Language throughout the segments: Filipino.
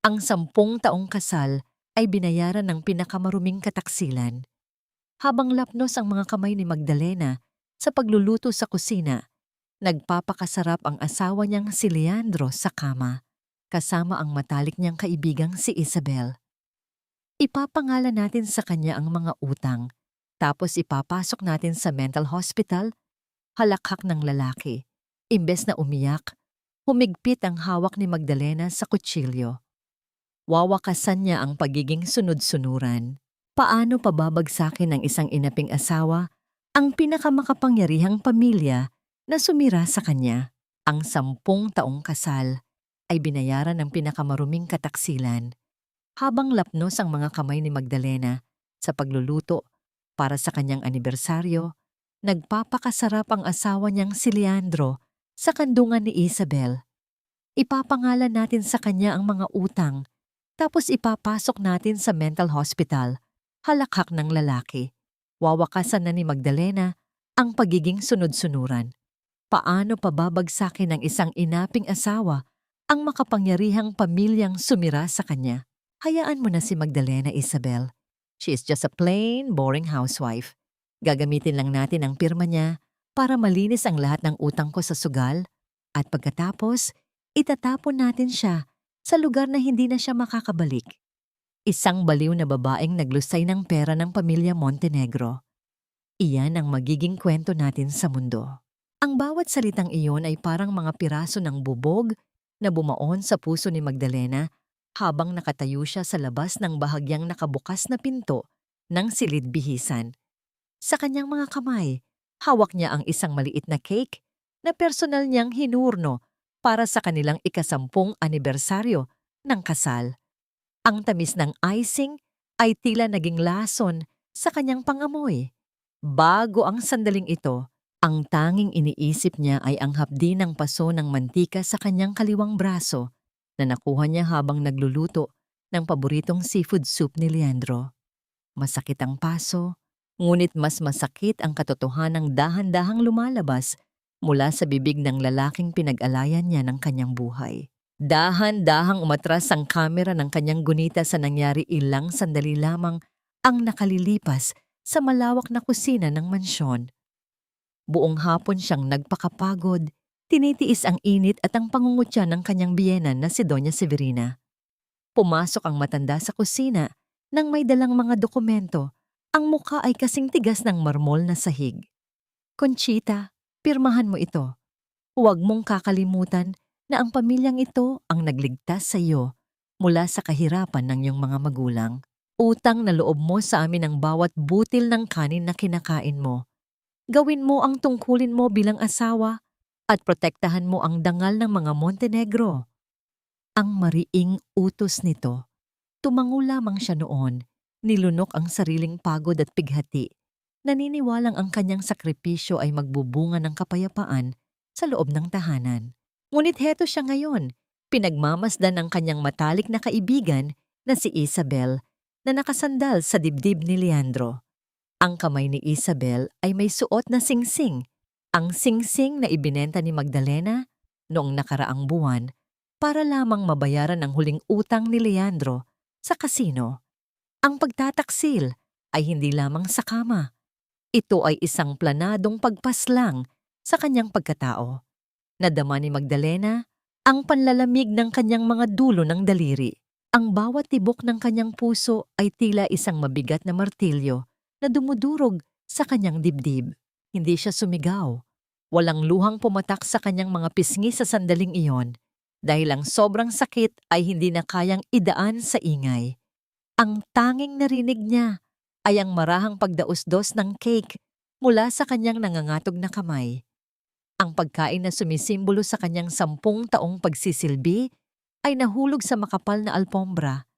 Ang 10 taong kasal ay binayaran ng pinakamaruming kataksilan. Habang lapnos ang mga kamay ni Magdalena sa pagluluto sa kusina, nagpapakasarap ang asawa niyang si Leandro sa kama, kasama ang matalik niyang kaibigang si Isabel. Ipapangalan natin sa kanya ang mga utang, tapos ipapasok natin sa mental hospital, halakhak ng lalaki. Imbes na umiyak, humigpit ang hawak ni Magdalena sa kutsilyo. Wawakasan niya ang pagiging sunod-sunuran. Paano pababagsakin ng isang inaping asawa ang pinakamakapangyarihang pamilya na sumira sa kanya? Ang 10 taong kasal ay binayaran ng pinakamaruming kataksilan. Habang lapnos ang mga kamay ni Magdalena sa pagluluto para sa kanyang anibersaryo, nagpapakasarap ang asawa niyang si Leandro sa kandungan ni Isabel. Ipapangalan natin sa kanya ang mga utang, tapos ipapasok natin sa mental hospital, halakhak ng lalaki. Wawakasan na ni Magdalena ang pagiging sunod-sunuran. Paano pababagsakin ng isang inaping asawa ang makapangyarihang pamilyang sumira sa kanya? Hayaan mo na si Magdalena, Isabel. She is just a plain, boring housewife. Gagamitin lang natin ang pirma niya para malinis ang lahat ng utang ko sa sugal, at pagkatapos, itatapon natin siya sa lugar na hindi na siya makakabalik. Isang baliw na babaeng naglusay ng pera ng pamilya Montenegro. Iyan ang magiging kwento natin sa mundo. Ang bawat salitang iyon ay parang mga piraso ng bubog na bumaon sa puso ni Magdalena habang nakatayo siya sa labas ng bahagyang nakabukas na pinto ng silid-bihisan. Sa kanyang mga kamay, hawak niya ang isang maliit na cake na personal niyang hinurno para sa kanilang ika-10 anibersaryo ng kasal. Ang tamis ng icing ay tila naging lason sa kanyang pangamoy. Bago ang sandaling ito, ang tanging iniisip niya ay ang hapdi ng paso ng mantika sa kanyang kaliwang braso na nakuha niya habang nagluluto ng paboritong seafood soup ni Leandro. Masakit ang paso, ngunit mas masakit ang katotohanang dahan-dahang lumalabas mula sa bibig ng lalaking pinag-alayan niya ng kanyang buhay. Dahan-dahang umatras ang kamera ng kanyang gunita sa nangyari ilang sandali lamang ang nakalilipas sa malawak na kusina ng mansyon. Buong hapon siyang nagpakapagod, tinitiis ang init at ang pangungutya ng kanyang biyenan na si Doña Severina. Pumasok ang matanda sa kusina nang may dalang mga dokumento. Ang mukha ay kasing tigas ng marmol na sahig. Conchita, pirmahan mo ito. Huwag mong kakalimutan na ang pamilyang ito ang nagligtas sa iyo mula sa kahirapan ng iyong mga magulang. Utang na loob mo sa amin ang bawat butil ng kanin na kinakain mo. Gawin mo ang tungkulin mo bilang asawa at protektahan mo ang dangal ng mga Montenegro. Ang mariing utos nito. Tumango lamang siya noon, nilunok ang sariling pagod at pighati. Naniniwalang ang kanyang sakripisyo ay magbubunga ng kapayapaan sa loob ng tahanan. Ngunit heto siya ngayon, pinagmamasdan ng kanyang matalik na kaibigan na si Isabel na nakasandal sa dibdib ni Leandro. Ang kamay ni Isabel ay may suot na singsing, ang singsing na ibinenta ni Magdalena noong nakaraang buwan para lamang mabayaran ang huling utang ni Leandro sa kasino. Ang pagtataksil ay hindi lamang sa kama. Ito ay isang planadong pagpaslang sa kanyang pagkatao. Nadama ni Magdalena ang panlalamig ng kanyang mga dulo ng daliri. Ang bawat tibok ng kanyang puso ay tila isang mabigat na martilyo na dumudurog sa kanyang dibdib. Hindi siya sumigaw. Walang luhang pumatak sa kanyang mga pisngi sa sandaling iyon dahil ang sobrang sakit ay hindi na kayang idaan sa ingay. Ang tanging narinig niya ay ang marahang pagdaos-dos ng cake mula sa kanyang nangangatog na kamay. Ang pagkain na sumisimbolo sa kanyang 10 taong pagsisilbi ay nahulog sa makapal na alpombra.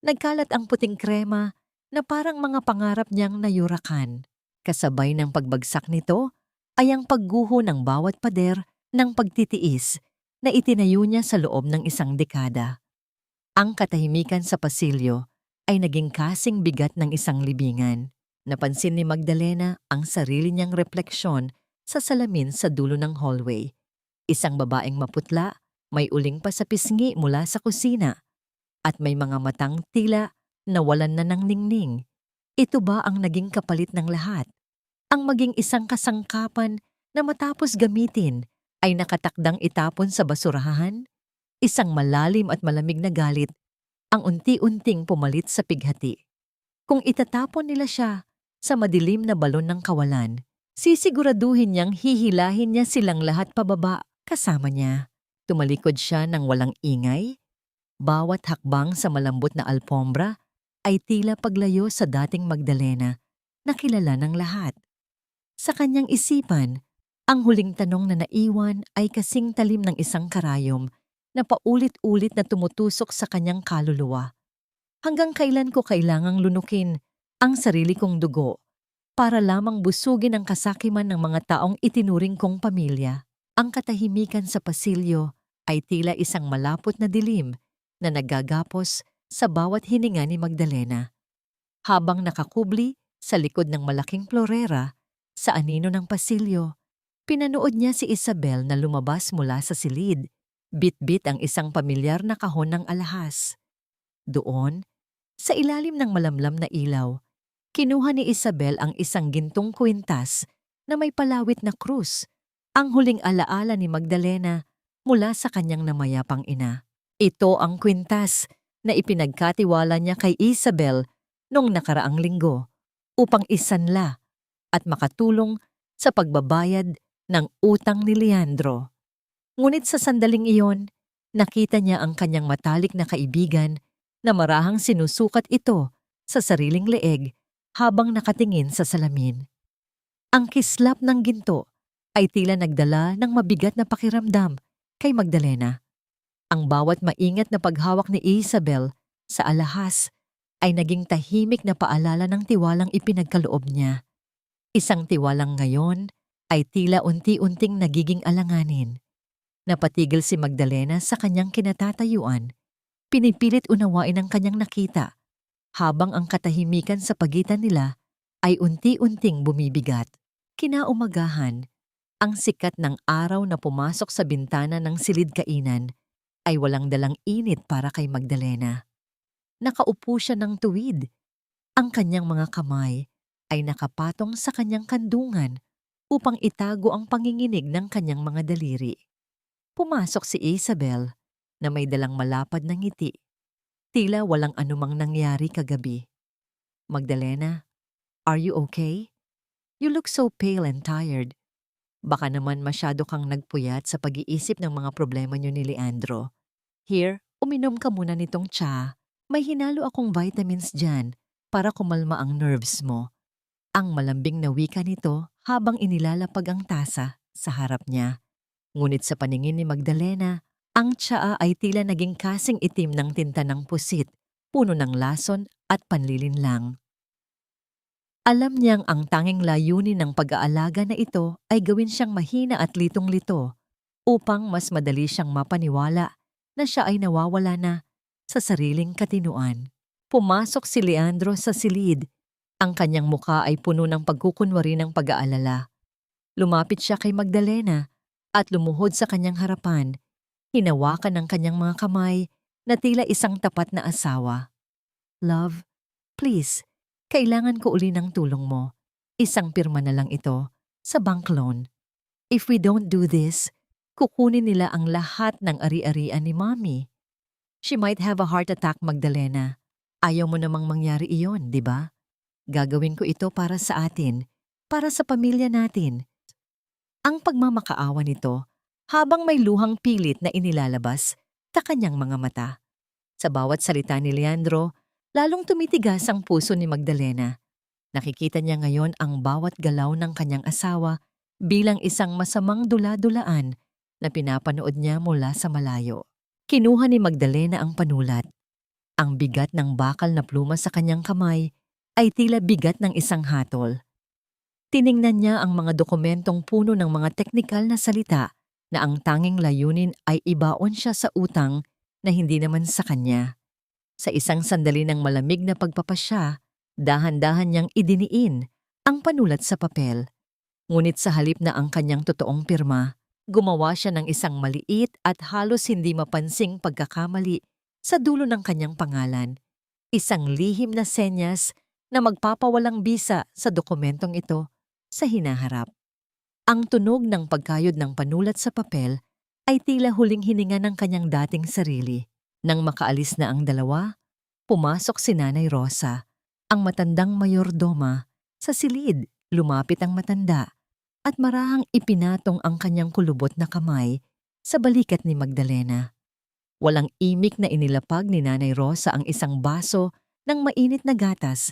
Nagkalat ang puting krema na parang mga pangarap niyang nayurakan. Kasabay ng pagbagsak nito ay ang pagguho ng bawat pader ng pagtitiis na itinayo niya sa loob ng isang dekada. Ang katahimikan sa pasilyo ay naging kasing bigat ng isang libingan. Napansin ni Magdalena ang sarili niyang refleksyon sa salamin sa dulo ng hallway. Isang babaeng maputla, may uling pa sa pisngi mula sa kusina. at may mga matang tila nawalan na ng ningning. Ito ba ang naging kapalit ng lahat? Ang maging isang kasangkapan na matapos gamitin ay nakatakdang itapon sa basurahan? Isang malalim at malamig na galit ang unti-unting pumalit sa pighati. Kung itatapon nila siya sa madilim na balon ng kawalan, sisiguraduhin niyang hihilahin niya silang lahat pababa kasama niya. Tumalikod siya ng walang ingay. Bawat hakbang sa malambot na alpombra ay tila paglayo sa dating Magdalena na kilala ng lahat. Sa kanyang isipan, ang huling tanong na naiwan ay kasing talim ng isang karayom na paulit-ulit na tumutusok sa kanyang kaluluwa. Hanggang kailan ko kailangang lunukin ang sarili kong dugo para lamang busugin ang kasakiman ng mga taong itinuring kong pamilya? Ang katahimikan sa pasilyo ay tila isang malapot na dilim na naggagapos sa bawat hininga ni Magdalena. Habang nakakubli sa likod ng malaking florera sa anino ng pasilyo, pinanood niya si Isabel na lumabas mula sa silid. Bit-bit ang isang pamilyar na kahon ng alahas. Doon, sa ilalim ng malamlam na ilaw, kinuha ni Isabel ang isang gintong kwintas na may palawit na krus, ang huling alaala ni Magdalena mula sa kanyang namayapang ina. Ito ang kwintas na ipinagkatiwala niya kay Isabel noong nakaraang linggo upang isanla at makatulong sa pagbabayad ng utang ni Leandro. Ngunit sa sandaling iyon, nakita niya ang kanyang matalik na kaibigan na marahang sinusukat ito sa sariling leeg habang nakatingin sa salamin. Ang kislap ng ginto ay tila nagdala ng mabigat na pakiramdam kay Magdalena. Ang bawat maingat na paghawak ni Isabel sa alahas ay naging tahimik na paalala ng tiwalang ipinagkaloob niya. Isang tiwalang ngayon ay tila unti-unting nagiging alanganin. Napatigil si Magdalena sa kanyang kinatatayuan, pinipilit unawain ang kanyang nakita, habang ang katahimikan sa pagitan nila ay unti-unting bumibigat. Kinaumagahan, ang sikat ng araw na pumasok sa bintana ng silid kainan ay walang dalang init para kay Magdalena. Nakaupo siya ng tuwid. Ang kanyang mga kamay ay nakapatong sa kanyang kandungan upang itago ang panginginig ng kanyang mga daliri. Pumasok si Isabel na may dalang malapad na ngiti. Tila walang anumang nangyari kagabi. Magdalena, are you okay? You look so pale and tired. Baka naman masyado kang nagpuyat sa pag-iisip ng mga problema niyo ni Leandro. Here, uminom ka muna nitong tsa. May hinalo akong vitamins dyan para kumalma ang nerves mo. Ang malambing na wika nito habang inilalapag ang tasa sa harap niya. Ngunit sa paningin ni Magdalena, ang tsaa ay tila naging kasing itim ng tinta ng pusit, puno ng lason at panlilinlang. Alam niyang ang tanging layunin ng pag-aalaga na ito ay gawin siyang mahina at litong-lito upang mas madali siyang mapaniwala na siya ay nawawala na sa sariling katinuan. Pumasok si Leandro sa silid. Ang kanyang muka ay puno ng pagkukunwari ng pag-aalala. Lumapit siya kay Magdalena at lumuhod sa kanyang harapan, hinawakan ng kanyang mga kamay na tila isang tapat na asawa. Love, please, kailangan ko uli ng tulong mo. Isang pirma na lang ito sa bank loan. If we don't do this, kukunin nila ang lahat ng ari-arian ni Mommy. She might have a heart attack, Magdalena. Ayaw mo namang mangyari iyon, di ba? Gagawin ko ito para sa atin, para sa pamilya natin. Ang pagmamakaawa nito habang may luhang pilit na inilalabas sa kanyang mga mata. Sa bawat salita ni Leandro, lalong tumitigas ang puso ni Magdalena. Nakikita niya ngayon ang bawat galaw ng kanyang asawa bilang isang masamang dula-dulaan na pinapanood niya mula sa malayo. Kinuha ni Magdalena ang panulat. Ang bigat ng bakal na pluma sa kanyang kamay ay tila bigat ng isang hatol. Tiningnan niya ang mga dokumentong puno ng mga teknikal na salita na ang tanging layunin ay ibaon siya sa utang na hindi naman sa kanya. Sa isang sandali ng malamig na pagpapasya, dahan-dahan niyang idiniin ang panulat sa papel. Ngunit sa halip na ang kanyang totoong pirma, gumawa siya ng isang maliit at halos hindi mapansing pagkakamali Sa dulo ng kanyang pangalan, isang lihim na senyas na magpapawalang bisa sa dokumentong ito sa hinaharap. Ang tunog ng pagkayod ng panulat sa papel ay tila huling hininga ng kanyang dating sarili. Nang makaalis na ang dalawa, pumasok si Nanay Rosa, ang matandang mayordoma. Sa silid, lumapit ang matanda at marahang ipinatong ang kanyang kulubot na kamay sa balikat ni Magdalena. Walang imik na inilapag ni Nanay Rosa ang isang baso ng mainit na gatas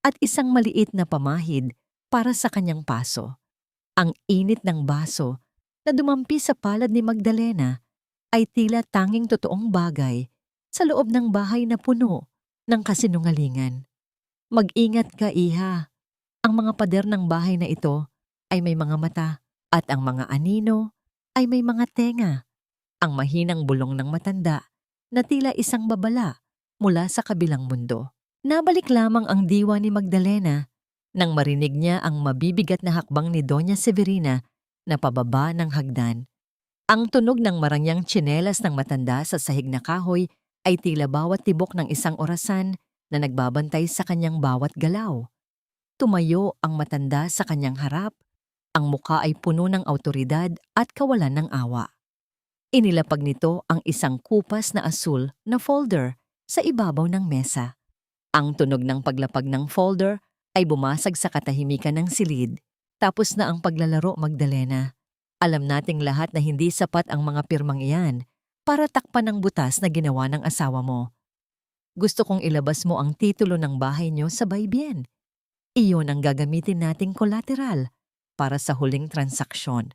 at isang maliit na pamahid para sa kanyang paso. Ang init ng baso na dumampi sa palad ni Magdalena ay tila tanging totoong bagay sa loob ng bahay na puno ng kasinungalingan. Mag-ingat ka, iha. Ang mga pader ng bahay na ito ay may mga mata at ang mga anino ay may mga tenga. Ang mahinang bulong ng matanda na tila isang babala mula sa kabilang mundo. Nabalik lamang ang diwa ni Magdalena nang marinig niya ang mabibigat na hakbang ni Doña Severina na pababa ng hagdan. Ang tunog ng marangyang tsinelas ng matanda sa sahig na kahoy ay tila bawat tibok ng isang orasan na nagbabantay sa kanyang bawat galaw. Tumayo ang matanda sa kanyang harap, ang muka ay puno ng awtoridad at kawalan ng awa. Inilapag nito ang isang kupas na asul na folder sa ibabaw ng mesa. Ang tunog ng paglapag ng folder ay bumasag sa katahimikan ng silid. Tapos na ang paglalaro, Magdalena. Alam nating lahat na hindi sapat ang mga pirmang iyan para takpan ang butas na ginawa ng asawa mo. Gusto kong ilabas mo ang titulo ng bahay niyo sa baybien. Iyon ang gagamitin nating collateral para sa huling transaksyon.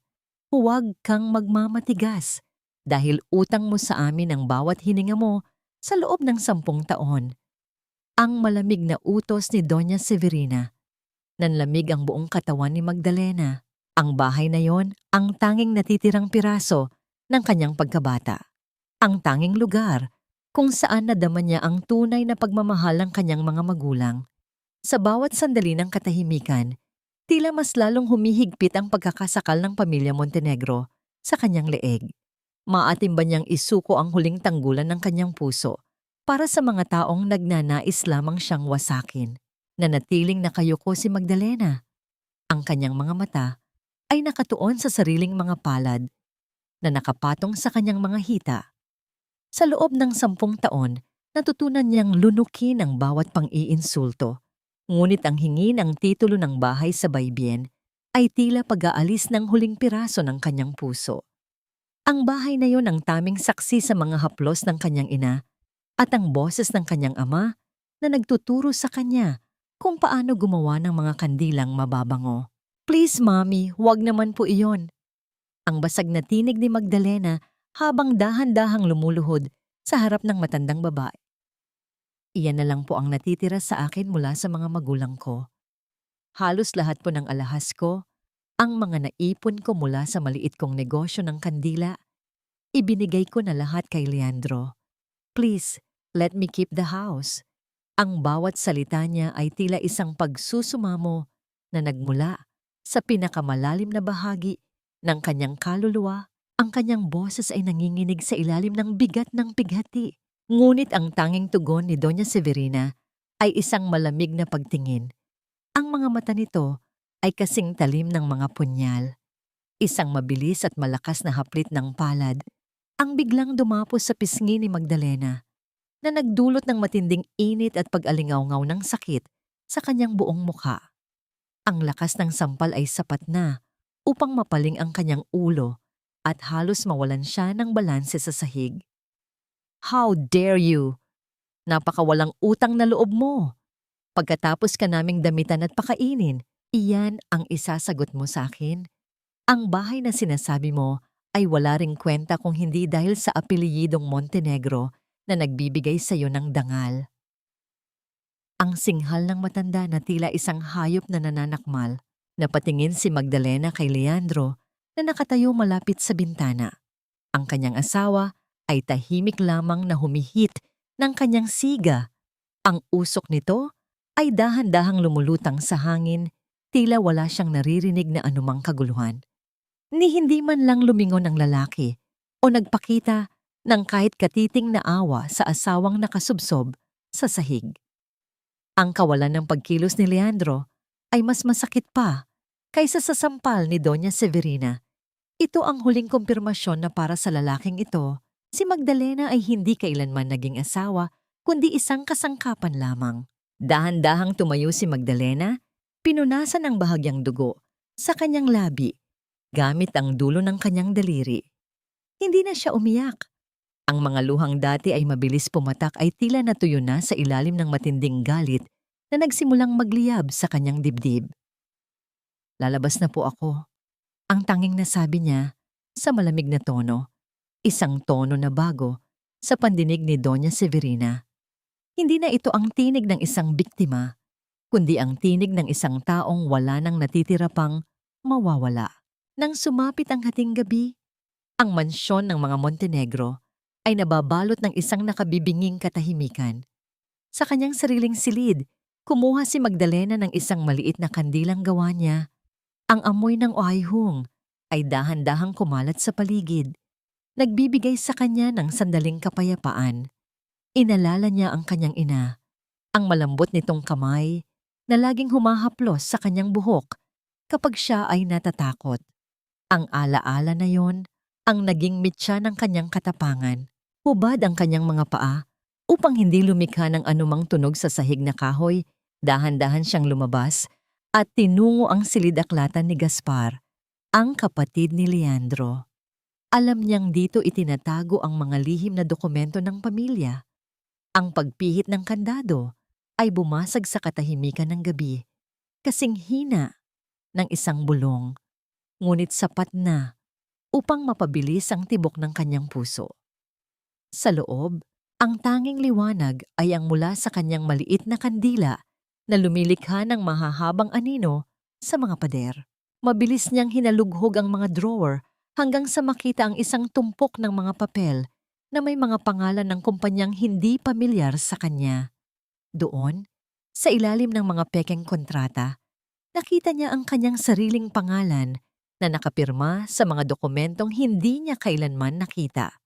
Huwag kang magmamatigas dahil utang mo sa amin ang bawat hininga mo sa loob ng 10 taon. Ang malamig na utos ni Doña Severina. Nanlamig ang buong katawan ni Magdalena. Ang bahay na yon ang tanging natitirang piraso ng kanyang pagkabata. Ang tanging lugar kung saan nadama niya ang tunay na pagmamahal ng kanyang mga magulang. Sa bawat sandali ng katahimikan, tila mas lalong humihigpit ang pagkakasakal ng pamilya Montenegro sa kanyang leeg. Maatim ba niyang isuko ang huling tanggulan ng kanyang puso para sa mga taong nagnanais lamang siyang wasakin? Nanatiling nakayuko si Magdalena. Ang kanyang mga mata ay nakatuon sa sariling mga palad na nakapatong sa kanyang mga hita. Sa loob ng 10 taon, natutunan niyang lunukin ang bawat pang-iinsulto. Ngunit ang hingi ng titulo ng bahay sa baybien ay tila pag-aalis ng huling piraso ng kanyang puso. Ang bahay na yon ang taming saksi sa mga haplos ng kanyang ina at ang boses ng kanyang ama na nagtuturo sa kanya kung paano gumawa ng mga kandilang mababango. Please, Mommy, huwag naman po iyon. Ang basag na tinig ni Magdalena habang dahan-dahang lumuluhod sa harap ng matandang babae. Iyan na lang po ang natitira sa akin mula sa mga magulang ko. Halos lahat po ng alahas ko, ang mga naipon ko mula sa maliit kong negosyo ng kandila, ibinigay ko na lahat kay Leandro. Please, let me keep the house. Ang bawat salita niya ay tila isang pagsusumamo na nagmula sa pinakamalalim na bahagi ng kanyang kaluluwa. Ang kanyang boses ay nanginginig sa ilalim ng bigat ng pighati. Ngunit ang tanging tugon ni Doña Severina ay isang malamig na pagtingin. Ang mga mata nito ay kasing talim ng mga punyal. Isang mabilis at malakas na haplit ng palad ang biglang dumapos sa pisngi ni Magdalena na nagdulot ng matinding init at pag-alingawngaw ng sakit sa kanyang buong mukha. Ang lakas ng sampal ay sapat na upang mapaling ang kanyang ulo at halos mawalan siya ng balanse sa sahig. How dare you? Napakawalang utang na loob mo. Pagkatapos ka naming damitan at pakainin, iyan ang isasagot mo sa akin. Ang bahay na sinasabi mo ay wala ring kwenta kung hindi dahil sa apelyidong Montenegro na nagbibigay sa iyo ng dangal. Ang singhal ng matanda na tila isang hayop na nananakmal. Napatingin si Magdalena kay Leandro na nakatayo malapit sa bintana. Ang kanyang asawa ay tahimik lamang na humihit ng kanyang siga. Ang usok nito ay dahan-dahang lumulutang sa hangin, tila wala siyang naririnig na anumang kaguluhan. Ni hindi man lang lumingon ang lalaki o nagpakita ng kahit katiting na awa sa asawang nakasubsob sa sahig. Ang kawalan ng pagkilos ni Leandro ay mas masakit pa kaysa sa sampal ni Doña Severina. Ito ang huling kumpirmasyon na para sa lalaking ito, si Magdalena ay hindi kailanman naging asawa kundi isang kasangkapan lamang. Dahan-dahang tumayo si Magdalena, pinunasan ang bahagyang dugo sa kanyang labi gamit ang dulo ng kanyang daliri. Hindi na siya umiyak. Ang mga luhang dati ay mabilis pumatak ay tila natuyo na sa ilalim ng matinding galit na nagsimulang magliyab sa kanyang dibdib. "Lalabas na po ako." Ang tanging nasabi niya sa malamig na tono, isang tono na bago sa pandinig ni Doña Severina. Hindi na ito ang tinig ng isang biktima, kundi ang tinig ng isang taong wala nang natitira pang mawawala. Nang sumapit ang hating gabi, ang mansyon ng mga Montenegro ay nababalot ng isang nakabibinging katahimikan. Sa kanyang sariling silid, kumuha si Magdalena ng isang maliit na kandilang gawa niya. Ang amoy ng oayhung ay dahan-dahang kumalat sa paligid, nagbibigay sa kanya ng sandaling kapayapaan. Inalala niya ang kanyang ina, ang malambot nitong kamay na laging humahaplos sa kanyang buhok kapag siya ay natatakot. Ang alaala na yon ang naging mitya ng kanyang katapangan. Hubad ang kanyang mga paa upang hindi lumikha ng anumang tunog sa sahig na kahoy. Dahan-dahan siyang lumabas at tinungo ang silid-aklatan ni Gaspar, ang kapatid ni Leandro. Alam niyang dito itinatago ang mga lihim na dokumento ng pamilya. Ang pagpihit ng kandado ay bumasag sa katahimikan ng gabi, kasing hina ng isang bulong, ngunit sapat na upang mapabilis ang tibok ng kanyang puso. Sa loob, ang tanging liwanag ay ang mula sa kanyang maliit na kandila na lumilikha ng mahahabang anino sa mga pader. Mabilis niyang hinalughog ang mga drawer hanggang sa makita ang isang tumpok ng mga papel na may mga pangalan ng kumpanyang hindi pamilyar sa kanya. Doon, sa ilalim ng mga pekeng kontrata, nakita niya ang kanyang sariling pangalan na nakapirma sa mga dokumentong hindi niya kailanman nakita.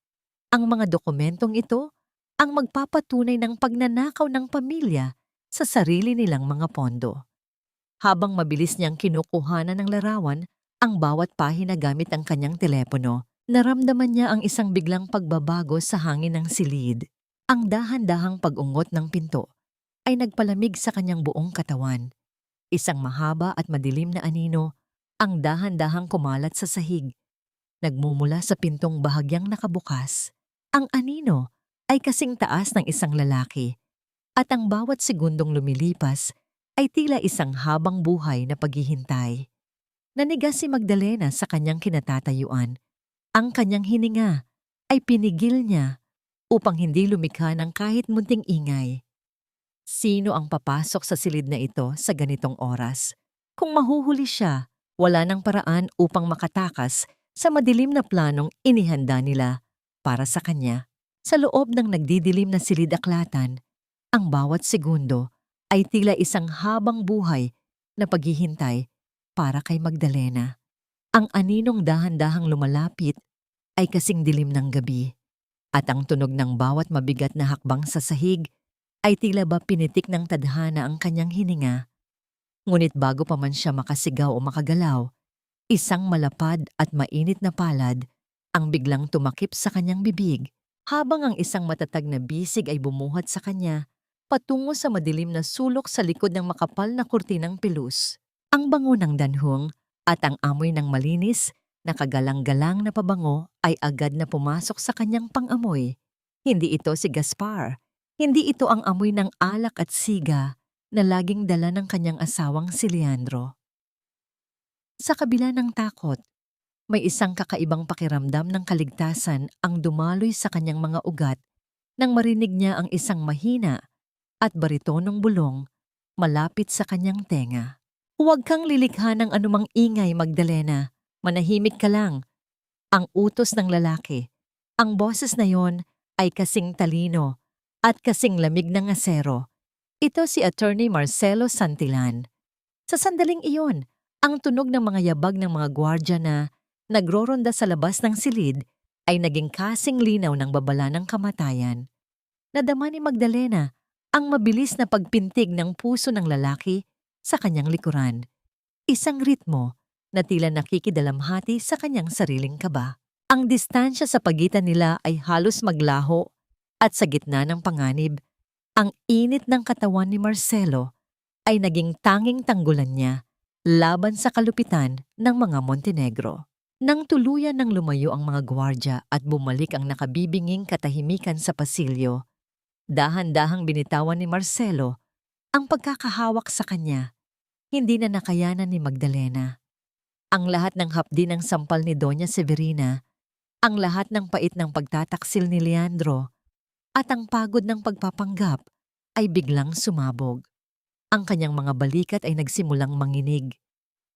Ang mga dokumentong ito ang magpapatunay ng pagnanakaw ng pamilya sa sarili nilang mga pondo. Habang mabilis niyang kinukuhanan ng larawan ang bawat pahina gamit ang kanyang telepono, naramdaman niya ang isang biglang pagbabago sa hangin ng silid. Ang dahan-dahang pag-ungot ng pinto ay nagpalamig sa kanyang buong katawan. Isang mahaba at madilim na anino ang dahan-dahang kumalat sa sahig. Nagmumula sa pintong bahagyang nakabukas. Ang anino ay kasing taas ng isang lalaki at ang bawat segundong lumilipas ay tila isang habang buhay na paghihintay. Nanigas si Magdalena sa kanyang kinatatayuan. Ang kanyang hininga ay pinigil niya upang hindi lumikha ng kahit munting ingay. Sino ang papasok sa silid na ito sa ganitong oras? Kung mahuhuli siya, wala nang paraan upang makatakas sa madilim na planong inihanda nila para sa kanya. Sa loob ng nagdidilim na silid-aklatan, ang bawat segundo ay tila isang habang buhay na paghihintay para kay Magdalena. Ang aninong dahan-dahang lumalapit ay kasing dilim ng gabi, at ang tunog ng bawat mabigat na hakbang sa sahig ay tila ba pinitik ng tadhana ang kanyang hininga. Ngunit bago pa man siya makasigaw o makagalaw, isang malapad at mainit na palad ang biglang tumakip sa kanyang bibig, habang ang isang matatag na bisig ay bumuhat sa kanya patungo sa madilim na sulok sa likod ng makapal na kurtinang pilus. Ang bango ng danhong at ang amoy ng malinis na kagalang-galang na pabango ay agad na pumasok sa kanyang pang-amoy. Hindi ito si Gaspar. Hindi ito ang amoy ng alak at siga na laging dala ng kanyang asawang si Leandro. Sa kabila ng takot, may isang kakaibang pakiramdam ng kaligtasan ang dumaloy sa kanyang mga ugat nang marinig niya ang isang mahina at baritonong bulong malapit sa kanyang tenga. "Huwag kang lilikha ng anumang ingay, Magdalena. Manahimik ka lang." Ang utos ng lalaki. Ang boses na yon ay kasing talino at kasing lamig ng asero. Ito si Attorney Marcelo Santillan. Sa sandaling iyon, ang tunog ng mga yabag ng mga gwardya na nagroronda sa labas ng silid ay naging kasing linaw ng babala ng kamatayan. Nadama ni Magdalena ang mabilis na pagpintig ng puso ng lalaki sa kanyang likuran. Isang ritmo na tila nakikidalamhati sa kanyang sariling kaba. Ang distansya sa pagitan nila ay halos maglaho at sa gitna ng panganib, ang init ng katawan ni Marcelo ay naging tanging tanggulan niya laban sa kalupitan ng mga Montenegro. Nang tuluyan ng lumayo ang mga gwardya at bumalik ang nakabibinging katahimikan sa pasilyo, dahan-dahang binitawan ni Marcelo ang pagkakahawak sa kanya. Hindi na nakayanan ni Magdalena. Ang lahat ng hapdi ng sampal ni Doña Severina, ang lahat ng pait ng pagtataksil ni Leandro, at ang pagod ng pagpapanggap ay biglang sumabog. Ang kanyang mga balikat ay nagsimulang manginig,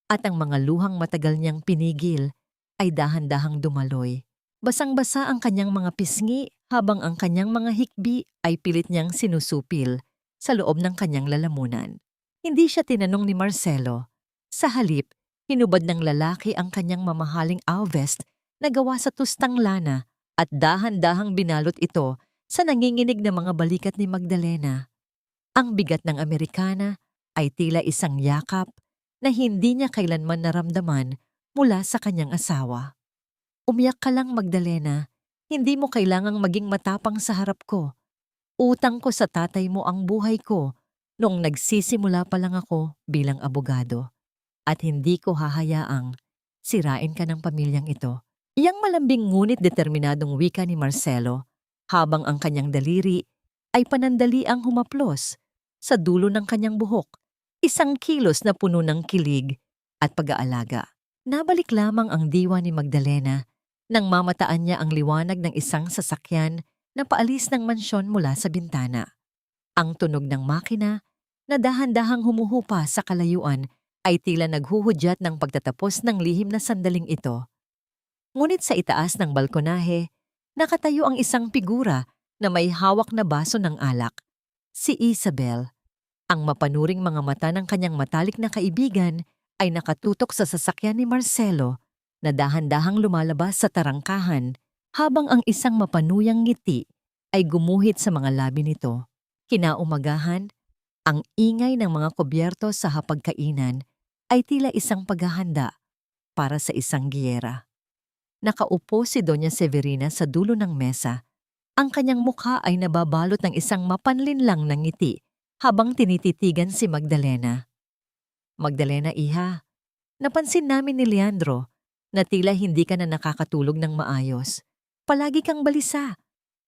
at ang mga luhang matagal niyang pinigil ay dahan-dahang dumaloy. Basang-basa ang kanyang mga pisngi habang ang kanyang mga hikbi ay pilit niyang sinusupil sa loob ng kanyang lalamunan. Hindi siya tinanong ni Marcelo. Sa halip, hinubad ng lalaki ang kanyang mamahaling vest na gawa sa tustang lana at dahan-dahang binalot ito sa nanginginig na mga balikat ni Magdalena. Ang bigat ng Amerikana ay tila isang yakap na hindi niya kailanman naramdaman mula sa kanyang asawa. Umiyak ka lang, Magdalena. Hindi mo kailangang maging matapang sa harap ko. Utang ko sa tatay mo ang buhay ko noong nagsisimula pa lang ako bilang abogado. At hindi ko hahayaang sirain ka ng pamilyang ito. Iyang malambing ngunit determinadong wika ni Marcelo habang ang kanyang daliri ay panandaliang humaplos sa dulo ng kanyang buhok, isang kilos na puno ng kilig at pag-aalaga. Nabalik lamang ang diwa ni Magdalena nang mamataan niya ang liwanag ng isang sasakyan na paalis ng mansyon mula sa bintana. Ang tunog ng makina na dahan-dahang humuhupa sa kalayuan ay tila naghuhudyat ng pagtatapos ng lihim na sandaling ito. Ngunit sa itaas ng balkonahe, nakatayo ang isang figura na may hawak na baso ng alak. Si Isabel. Ang mapanuring mga mata ng kanyang matalik na kaibigan ay nakatutok sa sasakyan ni Marcelo na dahan-dahang lumalabas sa tarangkahan habang ang isang mapanuyang ngiti ay gumuhit sa mga labi nito. Kinaumagahan, ang ingay ng mga kubyerto sa hapagkainan ay tila isang paghahanda para sa isang giyera. Nakaupo si Doña Severina sa dulo ng mesa. Ang kanyang mukha ay nababalot ng isang mapanlinlang na ngiti habang tinititigan si Magdalena. Magdalena, iha, napansin namin ni Leandro na tila hindi ka na nakakatulog ng maayos. Palagi kang balisa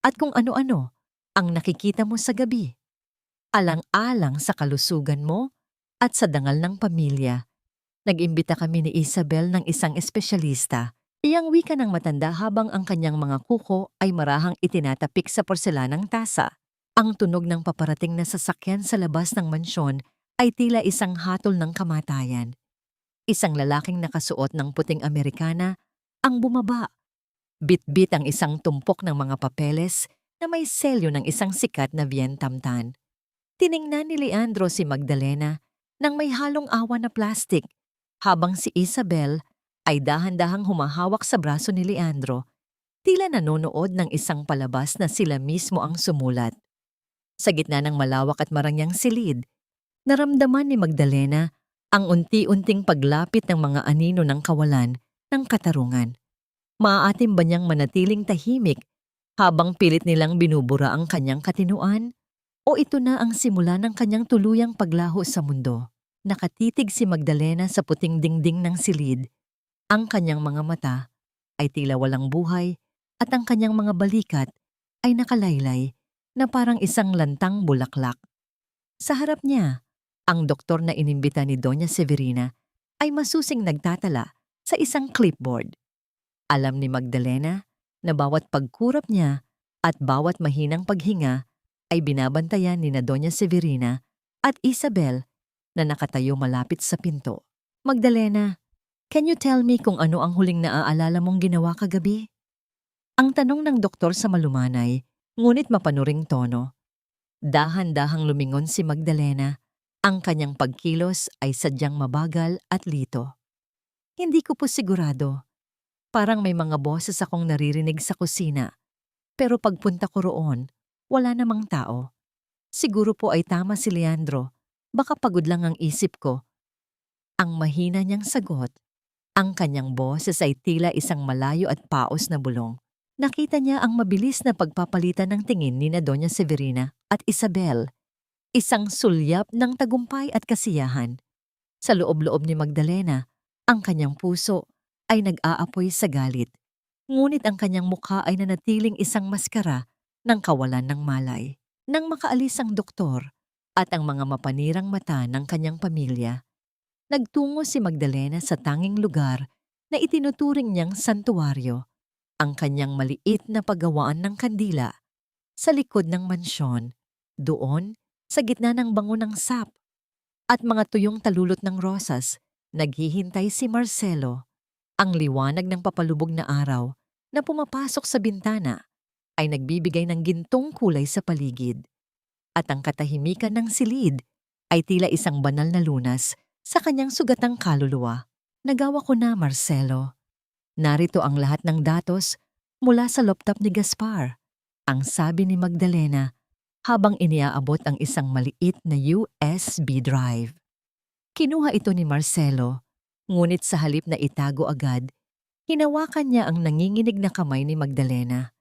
at kung ano-ano ang nakikita mo sa gabi. Alang-alang sa kalusugan mo at sa dangal ng pamilya. Nag-imbita kami ni Isabel ng isang espesyalista. Iyang wika ng matanda habang ang kanyang mga kuko ay marahang itinatapik sa porselanang tasa. Ang tunog ng paparating na sasakyan sa labas ng mansyon ay tila isang hatol ng kamatayan. Isang lalaking nakasuot ng puting Amerikana ang bumaba. Bit-bit ang isang tumpok ng mga papeles na may selyo ng isang sikat na Vientamtan. Tiningnan ni Leandro si Magdalena nang may halong awa na plastik, habang si Isabel ay dahan-dahang humahawak sa braso ni Leandro, tila nanonood ng isang palabas na sila mismo ang sumulat. Sa gitna ng malawak at marangyang silid, naramdaman ni Magdalena ang unti-unting paglapit ng mga anino ng kawalan ng katarungan. Maaatim ba niyang manatiling tahimik habang pilit nilang binubura ang kanyang katinuan? O ito na ang simula ng kanyang tuluyang paglaho sa mundo? Nakatitig si Magdalena sa puting dingding ng silid. Ang kanyang mga mata ay tila walang buhay at ang kanyang mga balikat ay nakalaylay na parang isang lantang bulaklak. Sa harap niya, ang doktor na inimbita ni Doña Severina ay masusing nagtatala sa isang clipboard. Alam ni Magdalena na bawat pagkurap niya at bawat mahinang paghinga ay binabantayan ni na Doña Severina at Isabel na nakatayo malapit sa pinto. Magdalena, can you tell me kung ano ang huling naaalala mong ginawa kagabi? Ang tanong ng doktor sa malumanay, ngunit mapanuring tono. Dahan-dahang lumingon si Magdalena. Ang kanyang pagkilos ay sadyang mabagal at lito. Hindi ko po sigurado. Parang may mga boses akong naririnig sa kusina. Pero pagpunta ko roon, wala namang tao. Siguro po ay tama si Leandro. Baka pagod lang ang isip ko. Ang mahina niyang sagot. Ang kanyang boses ay tila isang malayo at paos na bulong. Nakita niya ang mabilis na pagpapalitan ng tingin ni na Doña Severina at Isabel. Isang sulyap ng tagumpay at kasiyahan. Sa loob-loob ni Magdalena, ang kanyang puso ay nag-aapoy sa galit. Ngunit ang kanyang mukha ay nanatiling isang maskara ng kawalan ng malay. Nang makaalis ang doktor at ang mga mapanirang mata ng kanyang pamilya, nagtungo si Magdalena sa tanging lugar na itinuturing niyang santuwaryo, ang kanyang maliit na paggawaan ng kandila sa likod ng mansyon, doon sa gitna ng bango ng sap at mga tuyong talulot ng rosas. Naghihintay si Marcelo. Ang liwanag ng papalubog na araw na pumapasok sa bintana ay nagbibigay ng gintong kulay sa paligid. At ang katahimikan ng silid ay tila isang banal na lunas sa kanyang sugatang kaluluwa. Nagawa ko na, Marcelo. Narito ang lahat ng datos mula sa laptop ni Gaspar, ang sabi ni Magdalena habang iniaabot ang isang maliit na USB drive. Kinuha ito ni Marcelo, ngunit sa halip na itago agad, hinawakan niya ang nanginginig na kamay ni Magdalena.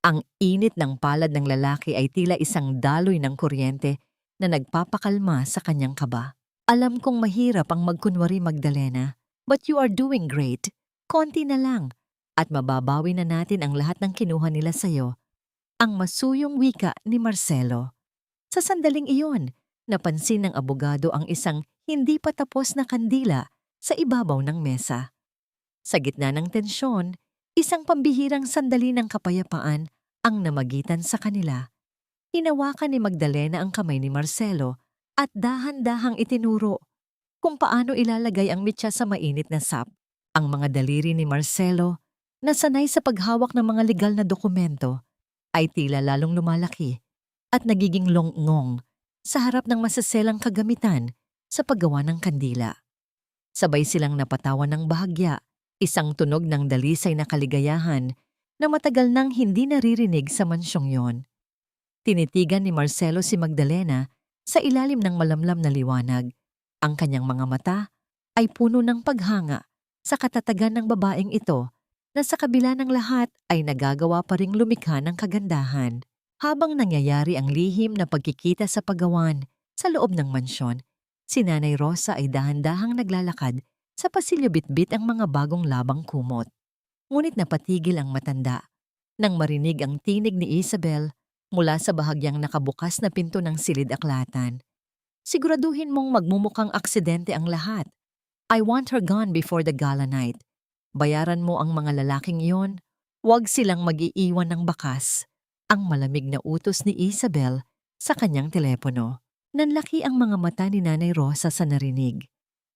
Ang init ng palad ng lalaki ay tila isang daloy ng kuryente na nagpapakalma sa kanyang kaba. Alam kong mahirap ang magkunwari, Magdalena, but you are doing great. Konti na lang at mababawi na natin ang lahat ng kinuha nila sa'yo. Ang masuyong wika ni Marcelo. Sa sandaling iyon, napansin ng abogado ang isang hindi pa tapos na kandila sa ibabaw ng mesa. Sa gitna ng tensyon, isang pambihirang sandali ng kapayapaan ang namagitan sa kanila. Hinawakan ni Magdalena ang kamay ni Marcelo at dahan-dahang itinuro kung paano ilalagay ang mitya sa mainit na sap. Ang mga daliri ni Marcelo, na sanay sa paghawak ng mga legal na dokumento, ay tila lalong lumalaki at nagiging longngong sa harap ng masaselang kagamitan sa paggawa ng kandila. Sabay silang napatawan ng bahagya, isang tunog ng dalisay na kaligayahan na matagal nang hindi naririnig sa mansyong yon. Tinitigan ni Marcelo si Magdalena sa ilalim ng malamlam na liwanag. Ang kanyang mga mata ay puno ng paghanga sa katatagan ng babaeng ito na sa kabila ng lahat ay nagagawa pa ring lumikha ng kagandahan. Habang nangyayari ang lihim na pagkikita sa paggawan sa loob ng mansyon, si Nanay Rosa ay dahan-dahang naglalakad sa pasilyo bitbit ang mga bagong labang kumot. Ngunit napatigil ang matanda nang marinig ang tinig ni Isabel mula sa bahagyang nakabukas na pinto ng silid-aklatan. Siguraduhin mong magmumukhang aksidente ang lahat. I want her gone before the gala night. Bayaran mo ang mga lalaking iyon. Huwag silang mag-iiwan ng bakas. Ang malamig na utos ni Isabel sa kanyang telepono. Nanlaki ang mga mata ni Nanay Rosa sa narinig.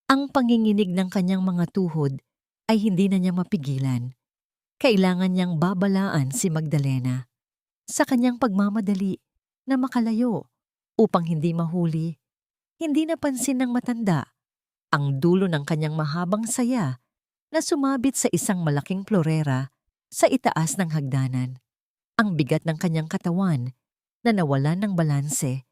Ang panginginig ng kanyang mga tuhod ay hindi na niya mapigilan. Kailangan niyang babalaan si Magdalena sa kanyang pagmamadali na makalayo upang hindi mahuli. Hindi napansin ng matanda ang dulo ng kanyang mahabang saya na sumabit sa isang malaking florera sa itaas ng hagdanan. Ang bigat ng kanyang katawan na nawalan ng balanse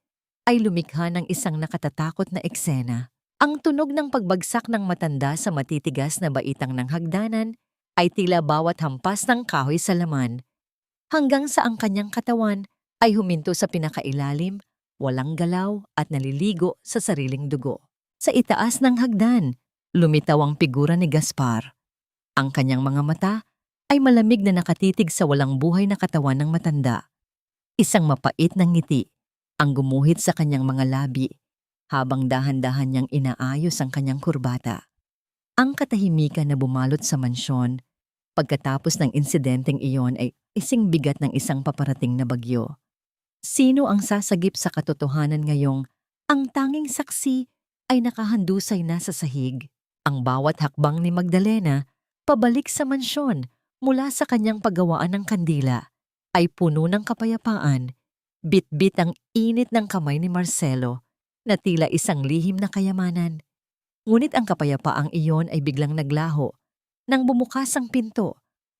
ay lumikha ng isang nakatatakot na eksena. Ang tunog ng pagbagsak ng matanda sa matitigas na baitang ng hagdanan ay tila bawat hampas ng kahoy sa laman, hanggang sa ang kanyang katawan ay huminto sa pinakailalim, walang galaw at naliligo sa sariling dugo. Sa itaas ng hagdan, lumitaw ang figura ni Gaspar. Ang kanyang mga mata ay malamig na nakatitig sa walang buhay na katawan ng matanda. Isang mapait na ngiti ang gumuhit sa kanyang mga labi habang dahan-dahan niyang inaayos ang kanyang kurbata. Ang katahimikan na bumalot sa mansyon pagkatapos ng insidenteng iyon ay ising bigat ng isang paparating na bagyo. Sino ang sasagip sa katotohanan ngayong ang tanging saksi ay nakahandusay na sa sahig? Ang bawat hakbang ni Magdalena pabalik sa mansyon mula sa kanyang paggawaan ng kandila ay puno ng kapayapaan, bit-bit ang init ng kamay ni Marcelo na tila isang lihim na kayamanan. Ngunit ang kapayapaang iyon ay biglang naglaho nang bumukas ang pinto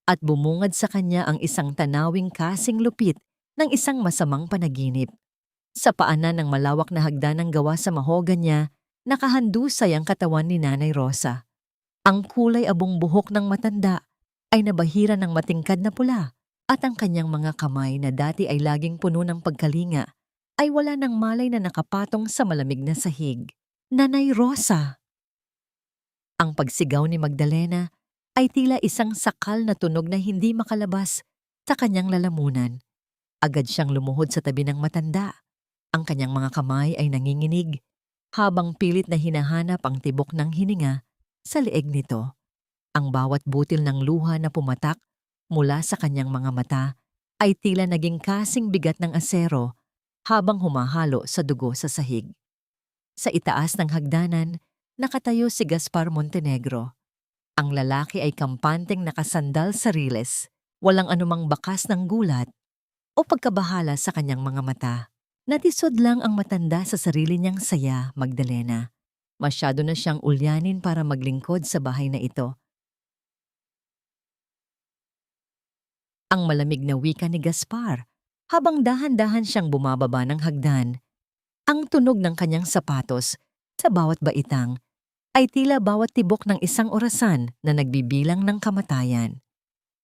at bumungad sa kanya ang isang tanawing kasing lupit ng isang masamang panaginip. Sa paanan ng malawak na hagdanang gawa sa mahoganya, nakahandusay ang katawan ni Nanay Rosa. Ang kulay abong buhok ng matanda ay nabahira ng matingkad na pula at ang kanyang mga kamay na dati ay laging puno ng pagkalinga ay wala ng malay na nakapatong sa malamig na sahig. Nanay Rosa! Ang pagsigaw ni Magdalena ay tila isang sakal na tunog na hindi makalabas sa kanyang lalamunan. Agad siyang lumuhod sa tabi ng matanda. Ang kanyang mga kamay ay nanginginig habang pilit na hinahanap ang tibok ng hininga sa leeg nito. Ang bawat butil ng luha na pumatak mula sa kanyang mga mata ay tila naging kasing bigat ng asero habang humahalo sa dugo sa sahig. Sa itaas ng hagdanan, nakatayo si Gaspar Montenegro. Ang lalaki ay kampanteng nakasandal sa riles, walang anumang bakas ng gulat o pagkabahala sa kanyang mga mata. Natisod lang ang matanda sa sarili niyang saya, Magdalena. Masyado na siyang ulyanin para maglingkod sa bahay na ito. Ang malamig na wika ni Gaspar habang dahan-dahan siyang bumababa ng hagdan. Ang tunog ng kanyang sapatos sa bawat baitang ay tila bawat tibok ng isang orasan na nagbibilang ng kamatayan.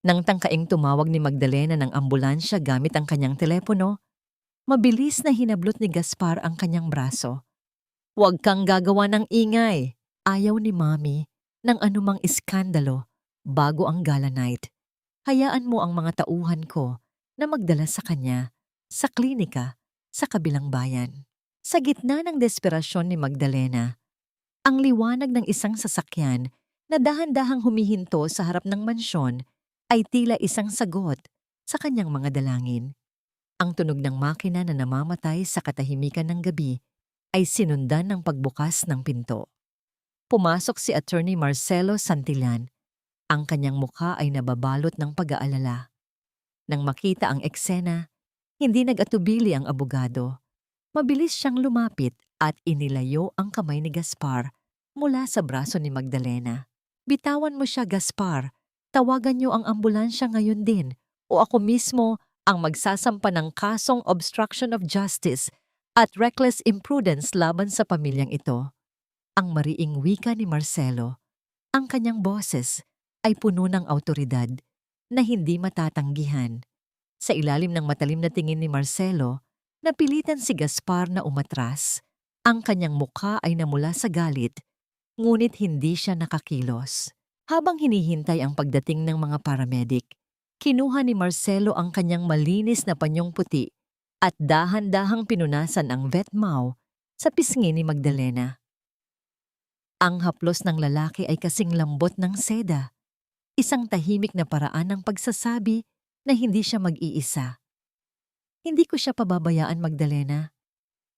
Nang tangkaing tumawag ni Magdalena ng ambulansya gamit ang kanyang telepono, mabilis na hinablot ni Gaspar ang kanyang braso. "Huwag kang gagawa ng ingay!" Ayaw ni Mami ng anumang iskandalo bago ang gala night. Hayaan mo ang mga tauhan ko na magdala sa kanya sa klinika sa kabilang bayan. Sa gitna ng desperasyon ni Magdalena, ang liwanag ng isang sasakyan na dahan-dahang humihinto sa harap ng mansyon ay tila isang sagot sa kanyang mga dalangin. Ang tunog ng makina na namamatay sa katahimikan ng gabi ay sinundan ng pagbukas ng pinto. Pumasok si Attorney Marcelo Santillan. Ang kanyang mukha ay nababalot ng pag-aalala. Nang makita ang eksena, hindi nag-atubili ang abogado. Mabilis siyang lumapit at inilayo ang kamay ni Gaspar mula sa braso ni Magdalena. "Bitawan mo siya, Gaspar. Tawagan niyo ang ambulansya ngayon din o ako mismo ang magsasampa ng kasong obstruction of justice at reckless imprudence laban sa pamilyang ito." Ang mariing wika ni Marcelo, ang kanyang boses ay puno ng awtoridad na hindi matatanggihan. Sa ilalim ng matalim na tingin ni Marcelo, napilitan si Gaspar na umatras. Ang kanyang mukha ay namula sa galit, ngunit hindi siya nakakilos. Habang hinihintay ang pagdating ng mga paramedic, kinuha ni Marcelo ang kanyang malinis na panyong puti at dahan-dahang pinunasan ang vetmau sa pisngi ni Magdalena. Ang haplos ng lalaki ay kasing lambot ng seda, isang tahimik na paraan ng pagsasabi na hindi siya mag-iisa. "Hindi ko siya pababayaan, Magdalena.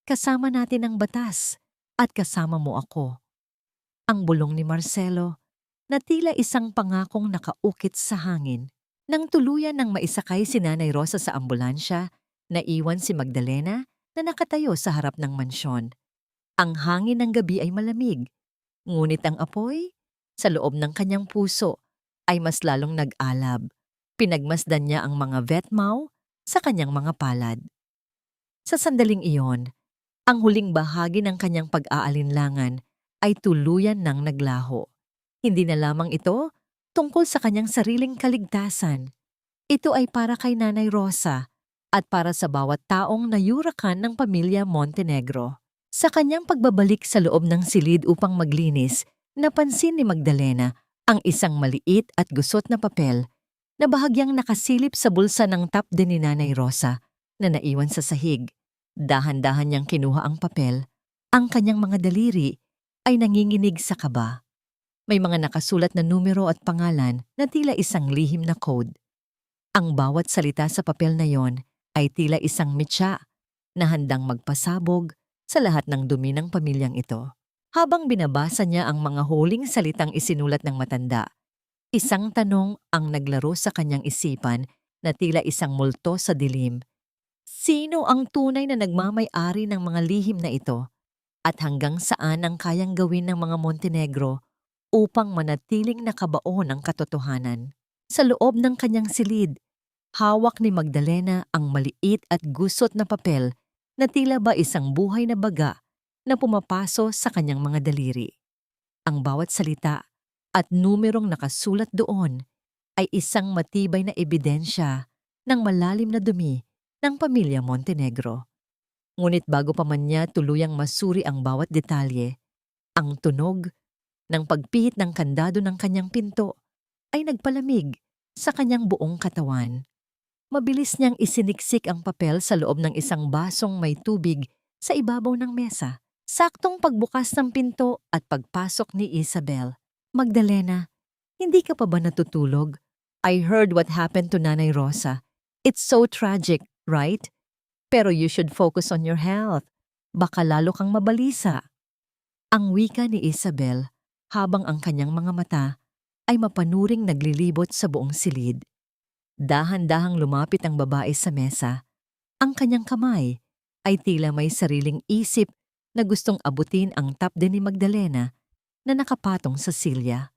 Kasama natin ang batas at kasama mo ako." Ang bulong ni Marcelo na tila isang pangakong nakaukit sa hangin. Nang tuluyan ng maisakay si Nanay Rosa sa ambulansya, naiwan si Magdalena na nakatayo sa harap ng mansyon. Ang hangin ng gabi ay malamig, ngunit ang apoy sa loob ng kanyang puso ay mas lalong nag-alab. Pinagmasdan niya ang mga vetmau sa kanyang mga palad. Sa sandaling iyon, ang huling bahagi ng kanyang pag-aalinlangan ay tuluyan ng naglaho. Hindi na lamang ito tungkol sa kanyang sariling kaligtasan. Ito ay para kay Nanay Rosa at para sa bawat taong nayurakan ng pamilya Montenegro. Sa kanyang pagbabalik sa loob ng silid upang maglinis, napansin ni Magdalena ang isang maliit at gusot na papel na bahagyang nakasilip sa bulsa ng top din ni Nanay Rosa na naiwan sa sahig. Dahan-dahan niyang kinuha ang papel. Ang kanyang mga daliri ay nanginginig sa kaba. May mga nakasulat na numero at pangalan na tila isang lihim na code. Ang bawat salita sa papel na yon ay tila isang mitya na handang magpasabog sa lahat ng dumi ng pamilyang ito. Habang binabasa niya ang mga huling salitang isinulat ng matanda, isang tanong ang naglaro sa kanyang isipan na tila isang multo sa dilim. Sino ang tunay na nagmamay-ari ng mga lihim na ito? At hanggang saan ang kayang gawin ng mga Montenegro upang manatiling nakabaon ang katotohanan? Sa loob ng kanyang silid, hawak ni Magdalena ang maliit at gusot na papel na tila ba isang buhay na baga na pumapaso sa kanyang mga daliri. Ang bawat salita at numerong nakasulat doon ay isang matibay na ebidensya ng malalim na dumi ng pamilya Montenegro. Ngunit bago pa man niya tuluyang masuri ang bawat detalye, ang tunog ng pagpihit ng kandado ng kanyang pinto ay nagpalamig sa kanyang buong katawan. Mabilis niyang isiniksik ang papel sa loob ng isang basong may tubig sa ibabaw ng mesa. Saktong pagbukas ng pinto at pagpasok ni Isabel. Magdalena, hindi ka pa ba natutulog? I heard what happened to Nanay Rosa. It's so tragic, right? Pero you should focus on your health. Baka lalo kang mabalisa. Ang wika ni Isabel habang ang kanyang mga mata ay mapanuring naglilibot sa buong silid. Dahan-dahang lumapit ang babae sa mesa. Ang kanyang kamay ay tila may sariling isip na gustong abutin ang tapde ni Magdalena na nakapatong sa silya.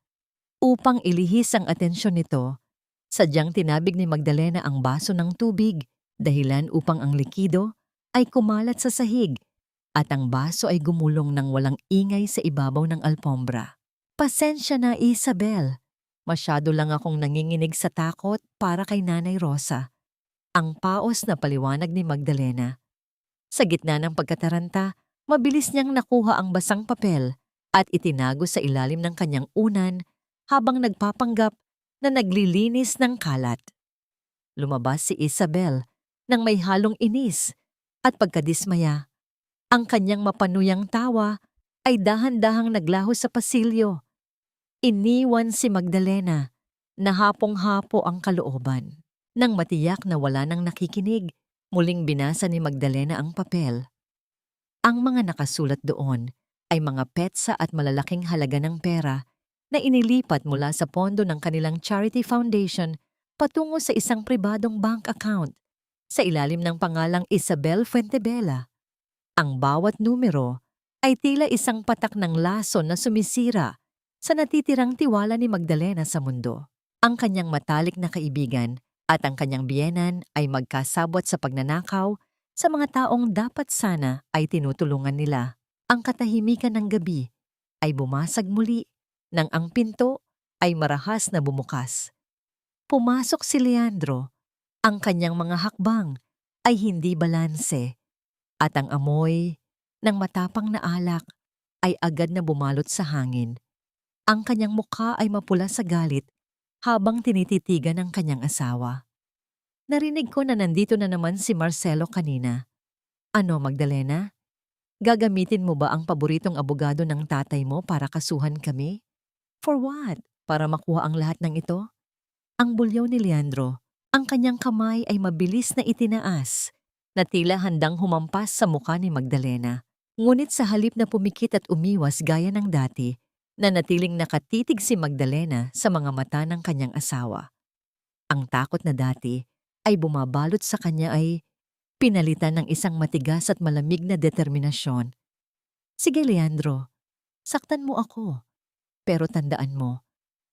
Upang ilihis ang atensyon nito, sadyang tinabig ni Magdalena ang baso ng tubig, dahilan upang ang likido ay kumalat sa sahig at ang baso ay gumulong ng walang ingay sa ibabaw ng alpombra. Pasensya na, Isabel. Masyado lang akong nanginginig sa takot para kay Nanay Rosa. Ang paos na paliwanag ni Magdalena. Sa gitna ng pagkataranta, mabilis niyang nakuha ang basang papel at itinago sa ilalim ng kanyang unan habang nagpapanggap na naglilinis ng kalat. Lumabas si Isabel nang may halong inis at pagkadismaya. Ang kanyang mapanuyang tawa ay dahan-dahang naglaho sa pasilyo. Iniwan si Magdalena na hapong-hapo ang kalooban. Nang matiyak na wala nang nakikinig, muling binasa ni Magdalena ang papel. Ang mga nakasulat doon ay mga petsa at malalaking halaga ng pera na inilipat mula sa pondo ng kanilang charity foundation patungo sa isang pribadong bank account sa ilalim ng pangalang Isabel Fuentebella. Ang bawat numero ay tila isang patak ng lason na sumisira sa natitirang tiwala ni Magdalena sa mundo. Ang kanyang matalik na kaibigan at ang kanyang biyenan ay magkasabwat sa pagnanakaw sa mga taong dapat sana ay tinutulungan nila. Ang katahimikan ng gabi ay bumasag muli nang ang pinto ay marahas na bumukas. Pumasok si Leandro. Ang kanyang mga hakbang ay hindi balanse at ang amoy ng matapang na alak ay agad na bumalot sa hangin. Ang kanyang mukha ay mapula sa galit habang tinititigan ng kanyang asawa. Narinig ko na nandito na naman si Marcelo kanina. Ano, Magdalena? Gagamitin mo ba ang paboritong abogado ng tatay mo para kasuhan kami? For what? Para makuha ang lahat ng ito? Ang bulyaw ni Leandro, ang kanyang kamay ay mabilis na itinaas, na tila handang humampas sa mukha ni Magdalena. Ngunit sa halip na pumikit at umiwas gaya ng dati, nanatiling nakatitig si Magdalena sa mga mata ng kanyang asawa. Ang takot na dati ay bumabalot sa kanya ay pinalitan ng isang matigas at malamig na determinasyon. Sige, Leandro, saktan mo ako. Pero tandaan mo,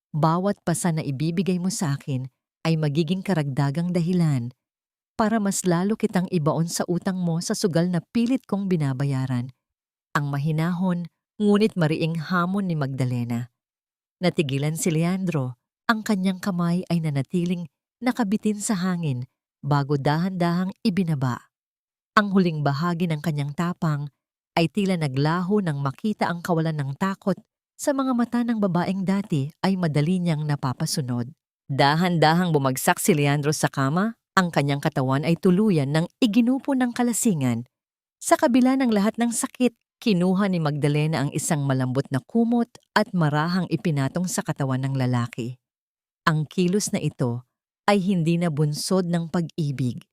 bawat pasa na ibibigay mo sa akin ay magiging karagdagang dahilan para mas lalo kitang ibaon sa utang mo sa sugal na pilit kong binabayaran. Ang mahinahon, ngunit mariing hamon ni Magdalena. Natigilan si Leandro, ang kanyang kamay ay nanatiling nakabitin sa hangin bago dahan-dahang ibinaba. Ang huling bahagi ng kanyang tapang ay tila naglaho nang makita ang kawalan ng takot sa mga mata ng babaeng dati ay madali niyang napapasunod. Dahan-dahang bumagsak si Leandro sa kama, ang kanyang katawan ay tuluyan ng iginupo ng kalasingan. Sa kabila ng lahat ng sakit, kinuha ni Magdalena ang isang malambot na kumot at marahang ipinatong sa katawan ng lalaki. Ang kilos na ito ay hindi na bunsod ng pag-ibig,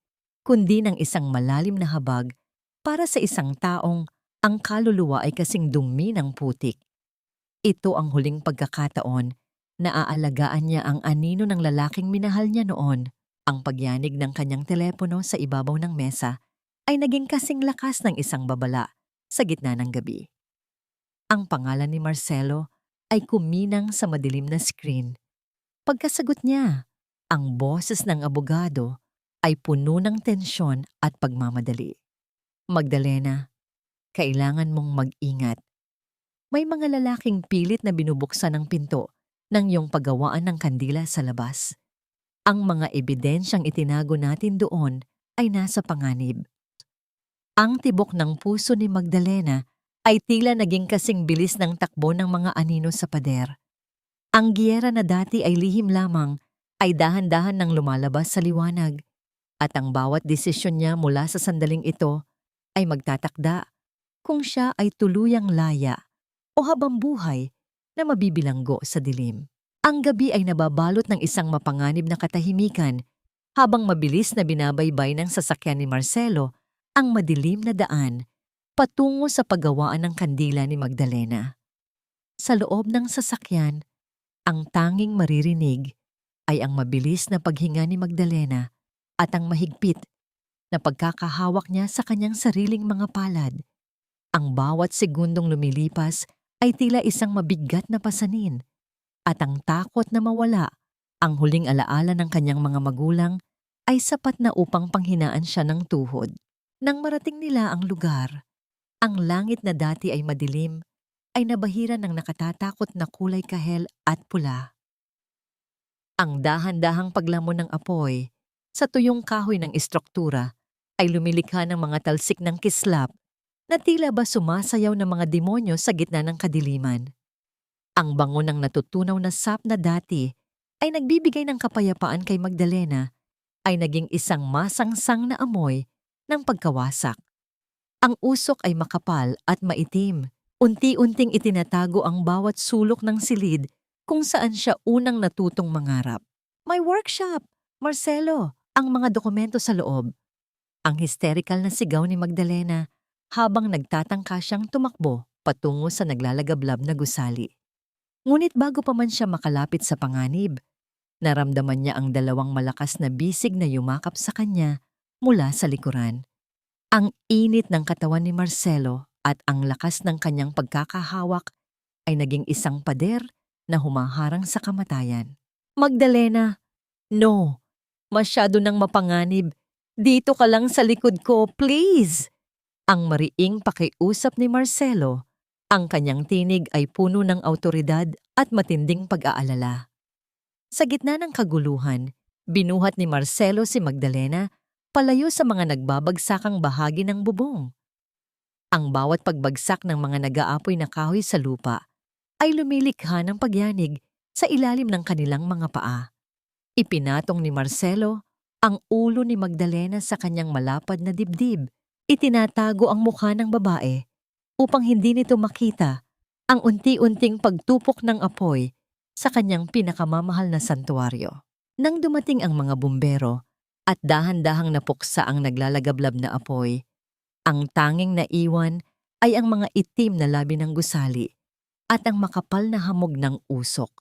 kundi ng isang malalim na habag para sa isang taong ang kaluluwa ay kasing dumi ng putik. Ito ang huling pagkakataon na aalagaan niya ang anino ng lalaking minahal niya noon. Ang pagyanig ng kanyang telepono sa ibabaw ng mesa ay naging kasing lakas ng isang babala sa gitna ng gabi. Ang pangalan ni Marcelo ay kuminang sa madilim na screen. Pagkasagot niya, Ang boses ng abogado ay puno ng tensyon at pagmamadali. Magdalena, kailangan mong mag-ingat. May mga lalaking pilit na binubuksan ang pinto ng iyong paggawaan ng kandila sa labas. Ang mga ebidensyang itinago natin doon ay nasa panganib. Ang tibok ng puso ni Magdalena ay tila naging kasing bilis ng takbo ng mga anino sa pader. Ang giyera na dati ay lihim lamang ay dahan-dahan nang lumalabas sa liwanag, at ang bawat desisyon niya mula sa sandaling ito ay magtatakda kung siya ay tuluyang laya o habang buhay na mabibilanggo sa dilim. Ang gabi ay nababalot ng isang mapanganib na katahimikan habang mabilis na binabaybay ng sasakyan ni Marcelo ang madilim na daan patungo sa paggawaan ng kandila ni Magdalena. Sa loob ng sasakyan, ang tanging maririnig ay ang mabilis na paghinga ni Magdalena at ang mahigpit na pagkakahawak niya sa kanyang sariling mga palad. Ang bawat segundong lumilipas ay tila isang mabigat na pasanin, at ang takot na mawala ang huling alaala ng kanyang mga magulang ay sapat na upang panghinaan siya ng tuhod. Nang marating nila ang lugar, ang langit na dati ay madilim ay nabahira ng nakatatakot na kulay kahel at pula. Ang dahan-dahang paglamon ng apoy sa tuyong kahoy ng istruktura ay lumilikha ng mga talsik ng kislap na tila ba sumasayaw ng mga demonyo sa gitna ng kadiliman. Ang bango ng natutunaw na sap na dati ay nagbibigay ng kapayapaan kay Magdalena ay naging isang masangsang na amoy ng pagkawasak. Ang usok ay makapal at maitim. Unti-unting itinatago ang bawat sulok ng silid kung saan siya unang natutong mangarap. May workshop, Marcelo, ang mga dokumento sa loob. Ang hysterical na sigaw ni Magdalena habang nagtatangka siyang tumakbo patungo sa naglalagablab na gusali. Ngunit bago pa man siya makalapit sa panganib, naramdaman niya ang dalawang malakas na bisig na yumakap sa kanya mula sa likuran. Ang init ng katawan ni Marcelo at ang lakas ng kanyang pagkakahawak ay naging isang pader na humaharang sa kamatayan. Magdalena, no, masyado nang mapanganib. Dito ka lang sa likod ko, please! Ang mariing pakiusap ni Marcelo, ang kanyang tinig ay puno ng awtoridad at matinding pag-aalala. Sa gitna ng kaguluhan, binuhat ni Marcelo si Magdalena palayo sa mga nagbabagsakang bahagi ng bubong. Ang bawat pagbagsak ng mga nag-aapoy na kahoy sa lupa ay lumilikha ng pagyanig sa ilalim ng kanilang mga paa. Ipinatong ni Marcelo ang ulo ni Magdalena sa kanyang malapad na dibdib. Itinatago ang mukha ng babae upang hindi nito makita ang unti-unting pagtupok ng apoy sa kanyang pinakamamahal na santuaryo. Nang dumating ang mga bumbero at dahan-dahang napuksa ang naglalagablab na apoy, ang tanging naiwan ay ang mga itim na labi ng gusali at ang makapal na hamog ng usok.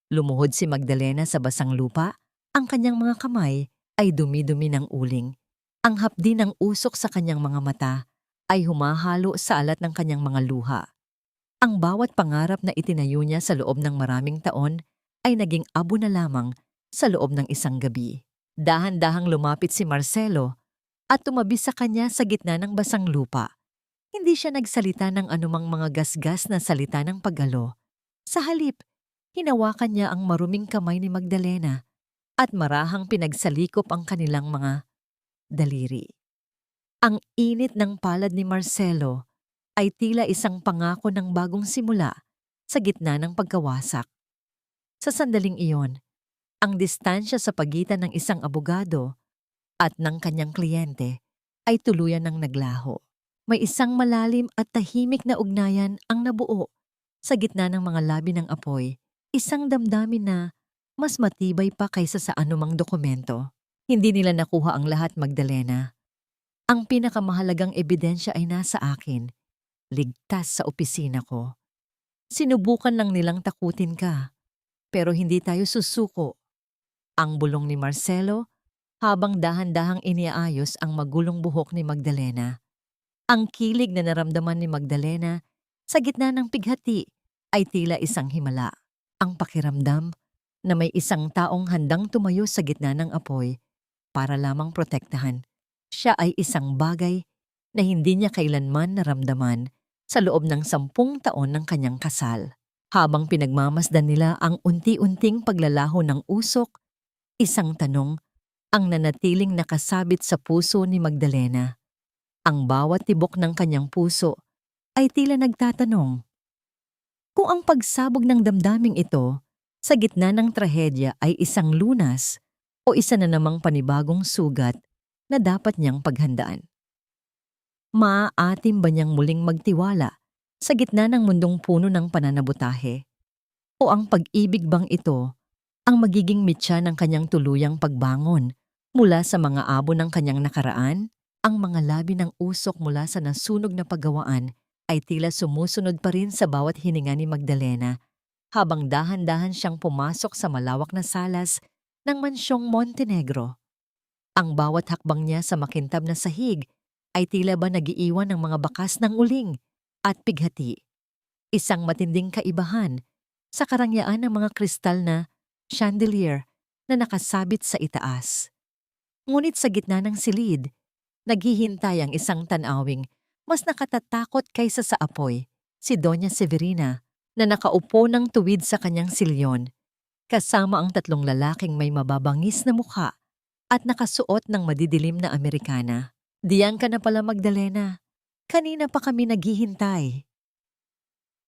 Lumuhod si Magdalena sa basang lupa, ang kanyang mga kamay ay dumi-dumi ng uling. Ang hapdi ng usok sa kanyang mga mata ay humahalo sa alat ng kanyang mga luha. Ang bawat pangarap na itinayo niya sa loob ng maraming taon ay naging abo na lamang sa loob ng isang gabi. Dahan-dahang lumapit si Marcelo at tumabi sa kanya sa gitna ng basang lupa. Hindi siya nagsalita ng anumang mga gasgas na salita ng paggalo. Sa halip, hinawakan niya ang maruming kamay ni Magdalena at marahang pinagsalikop ang kanilang mga daliri. Ang init ng palad ni Marcelo ay tila isang pangako ng bagong simula sa gitna ng pagkawasak. Sa sandaling iyon, ang distansya sa pagitan ng isang abogado at ng kanyang kliyente ay tuluyan ng naglaho. May isang malalim at tahimik na ugnayan ang nabuo sa gitna ng mga labi ng apoy, isang damdamin na mas matibay pa kaysa sa anumang dokumento. Hindi nila nakuha ang lahat, Magdalena. Ang pinakamahalagang ebidensya ay nasa akin, ligtas sa opisina ko. Sinubukan lang nilang takutin ka, pero hindi tayo susuko. Ang bulong ni Marcelo habang dahan-dahang iniaayos ang magulong buhok ni Magdalena. Ang kilig na naramdaman ni Magdalena sa gitna ng pighati ay tila isang himala. Ang pakiramdam na may isang taong handang tumayo sa gitna ng apoy para lamang protektahan. Siya ay isang bagay na hindi niya kailanman naramdaman sa loob ng 10 taon ng kanyang kasal. Habang pinagmamasdan nila ang unti-unting paglalaho ng usok, isang tanong ang nanatiling nakasabit sa puso ni Magdalena. Ang bawat tibok ng kanyang puso ay tila nagtatanong, kung ang pagsabog ng damdaming ito sa gitna ng trahedya ay isang lunas o isa na namang panibagong sugat na dapat niyang paghandaan. Maaatim ba niyang muling magtiwala sa gitna ng mundong puno ng pananabutahe? O ang pag-ibig bang ito ang magiging mitya ng kanyang tuluyang pagbangon mula sa mga abo ng kanyang nakaraan? Ang mga labi ng usok mula sa nasunog na paggawaan ay tila sumusunod pa rin sa bawat hininga ni Magdalena habang dahan-dahan siyang pumasok sa malawak na salas ng mansyong Montenegro. Ang bawat hakbang niya sa makintab na sahig ay tila ba nagiiwan ng mga bakas ng uling at pighati. Isang matinding kaibahan sa karangyaan ng mga kristal na chandelier na nakasabit sa itaas. Ngunit sa gitna ng silid, naghihintay ang isang tanawing mas nakatatakot kaysa sa apoy, si Doña Severina, na nakaupo ng tuwid sa kanyang silyon, kasama ang 3 lalaking may mababangis na mukha at nakasuot ng madidilim na Amerikana. Diyan ka na pala, Magdalena. Kanina pa kami naghihintay.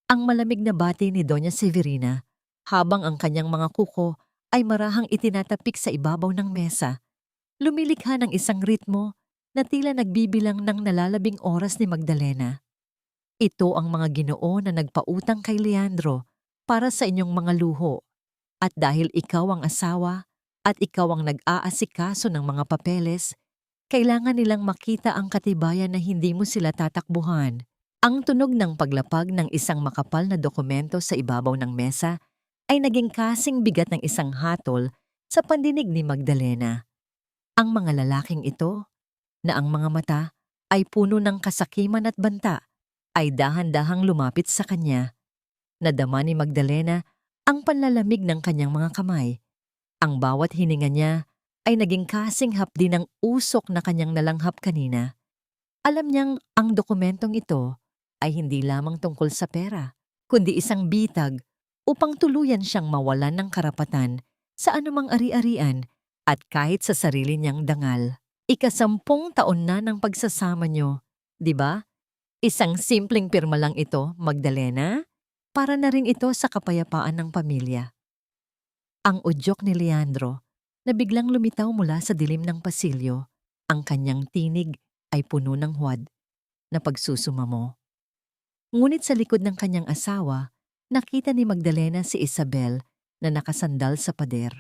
Ang malamig na bati ni Doña Severina habang ang kanyang mga kuko ay marahang itinatapik sa ibabaw ng mesa, lumilikha ng isang ritmo na tila nagbibilang ng nalalabing oras ni Magdalena. Ito ang mga Ginoo na nagpautang kay Leandro para sa inyong mga luho. At dahil ikaw ang asawa at ikaw ang nag-aasikaso ng mga papeles, kailangan nilang makita ang katibayan na hindi mo sila tatakbuhan. Ang tunog ng paglapag ng isang makapal na dokumento sa ibabaw ng mesa ay naging kasing bigat ng isang hatol sa pandinig ni Magdalena. Ang mga lalaking ito, na ang mga mata ay puno ng kasakiman at banta, ay dahan-dahang lumapit sa kanya. Nadama ni Magdalena ang panlalamig ng kanyang mga kamay. Ang bawat hininga niya ay naging kasing hapdi ng usok na kanyang nalanghap kanina. Alam niyang ang dokumentong ito ay hindi lamang tungkol sa pera, kundi isang bitag upang tuluyan siyang mawalan ng karapatan sa anumang ari-arian at kahit sa sarili niyang dangal. 10 taon na ng pagsasama niyo, di ba? Isang simpleng pirma lang ito, Magdalena, para na rin ito sa kapayapaan ng pamilya. Ang udyok ni Leandro na biglang lumitaw mula sa dilim ng pasilyo, ang kanyang tinig ay puno ng huwad na pagsusumamo. Ngunit sa likod ng kanyang asawa, nakita ni Magdalena si Isabel na nakasandal sa pader.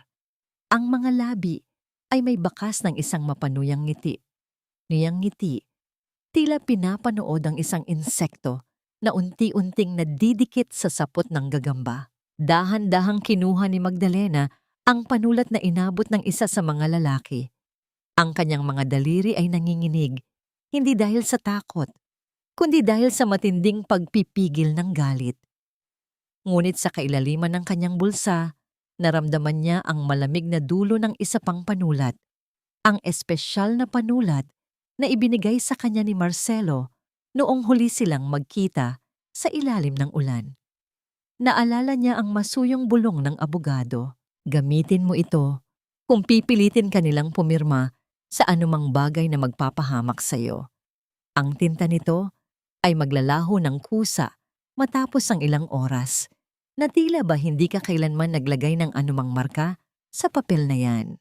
Ang mga labi ay may bakas ng isang mapanuyang ngiti. Niyang ngiti, tila pinapanood ang isang insekto na unti-unting nadidikit sa sapot ng gagamba. Dahan-dahang kinuha ni Magdalena ang panulat na inabot ng isa sa mga lalaki. Ang kanyang mga daliri ay nanginginig, hindi dahil sa takot, kundi dahil sa matinding pagpipigil ng galit. Ngunit sa kailaliman ng kanyang bulsa, naramdaman niya ang malamig na dulo ng isa pang panulat, ang espesyal na panulat na ibinigay sa kanya ni Marcelo noong huli silang magkita sa ilalim ng ulan. Naalala niya ang masuyong bulong ng abogado. Gamitin mo ito kung pipilitin ka nilang pumirma sa anumang bagay na magpapahamak sa iyo. Ang tinta nito ay maglalaho ng kusa matapos ang ilang oras, na tila ba hindi ka kailanman naglagay ng anumang marka sa papel na yan.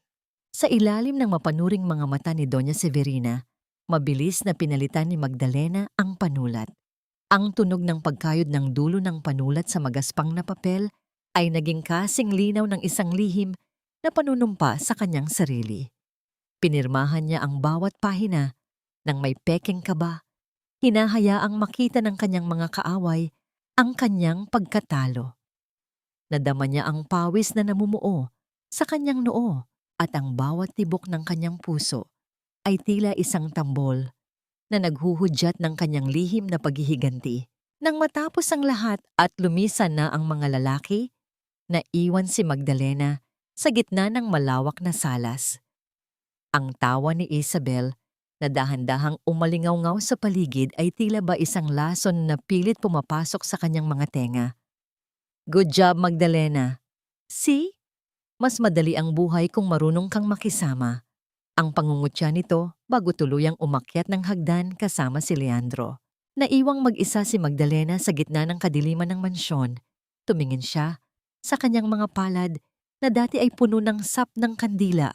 Sa ilalim ng mapanuring mga mata ni Doña Severina, mabilis na pinalitan ni Magdalena ang panulat. Ang tunog ng pagkayod ng dulo ng panulat sa magaspang na papel ay naging kasing linaw ng isang lihim na panunumpa sa kanyang sarili. Pinirmahan niya ang bawat pahina ng may pekeng kaba, hinahayaang makita ng kanyang mga kaaway ang kanyang pagkatalo. Nadama niya ang pawis na namumuo sa kanyang noo at ang bawat tibok ng kanyang puso ay tila isang tambol na naghuhudyat ng kanyang lihim na paghihiganti. Nang matapos ang lahat at lumisan na ang mga lalaki, naiwan si Magdalena sa gitna ng malawak na salas. Ang tawa ni Isabel na dahan-dahang umalingaw-ngaw sa paligid ay tila ba isang lason na pilit pumapasok sa kanyang mga tenga. Good job, Magdalena. See? Mas madali ang buhay kung marunong kang makisama. Ang pangungutya nito bago tuluyang umakyat ng hagdan kasama si Leandro. Naiwang mag-isa si Magdalena sa gitna ng kadiliman ng mansyon. Tumingin siya sa kanyang mga palad na dati ay puno ng sap ng kandila.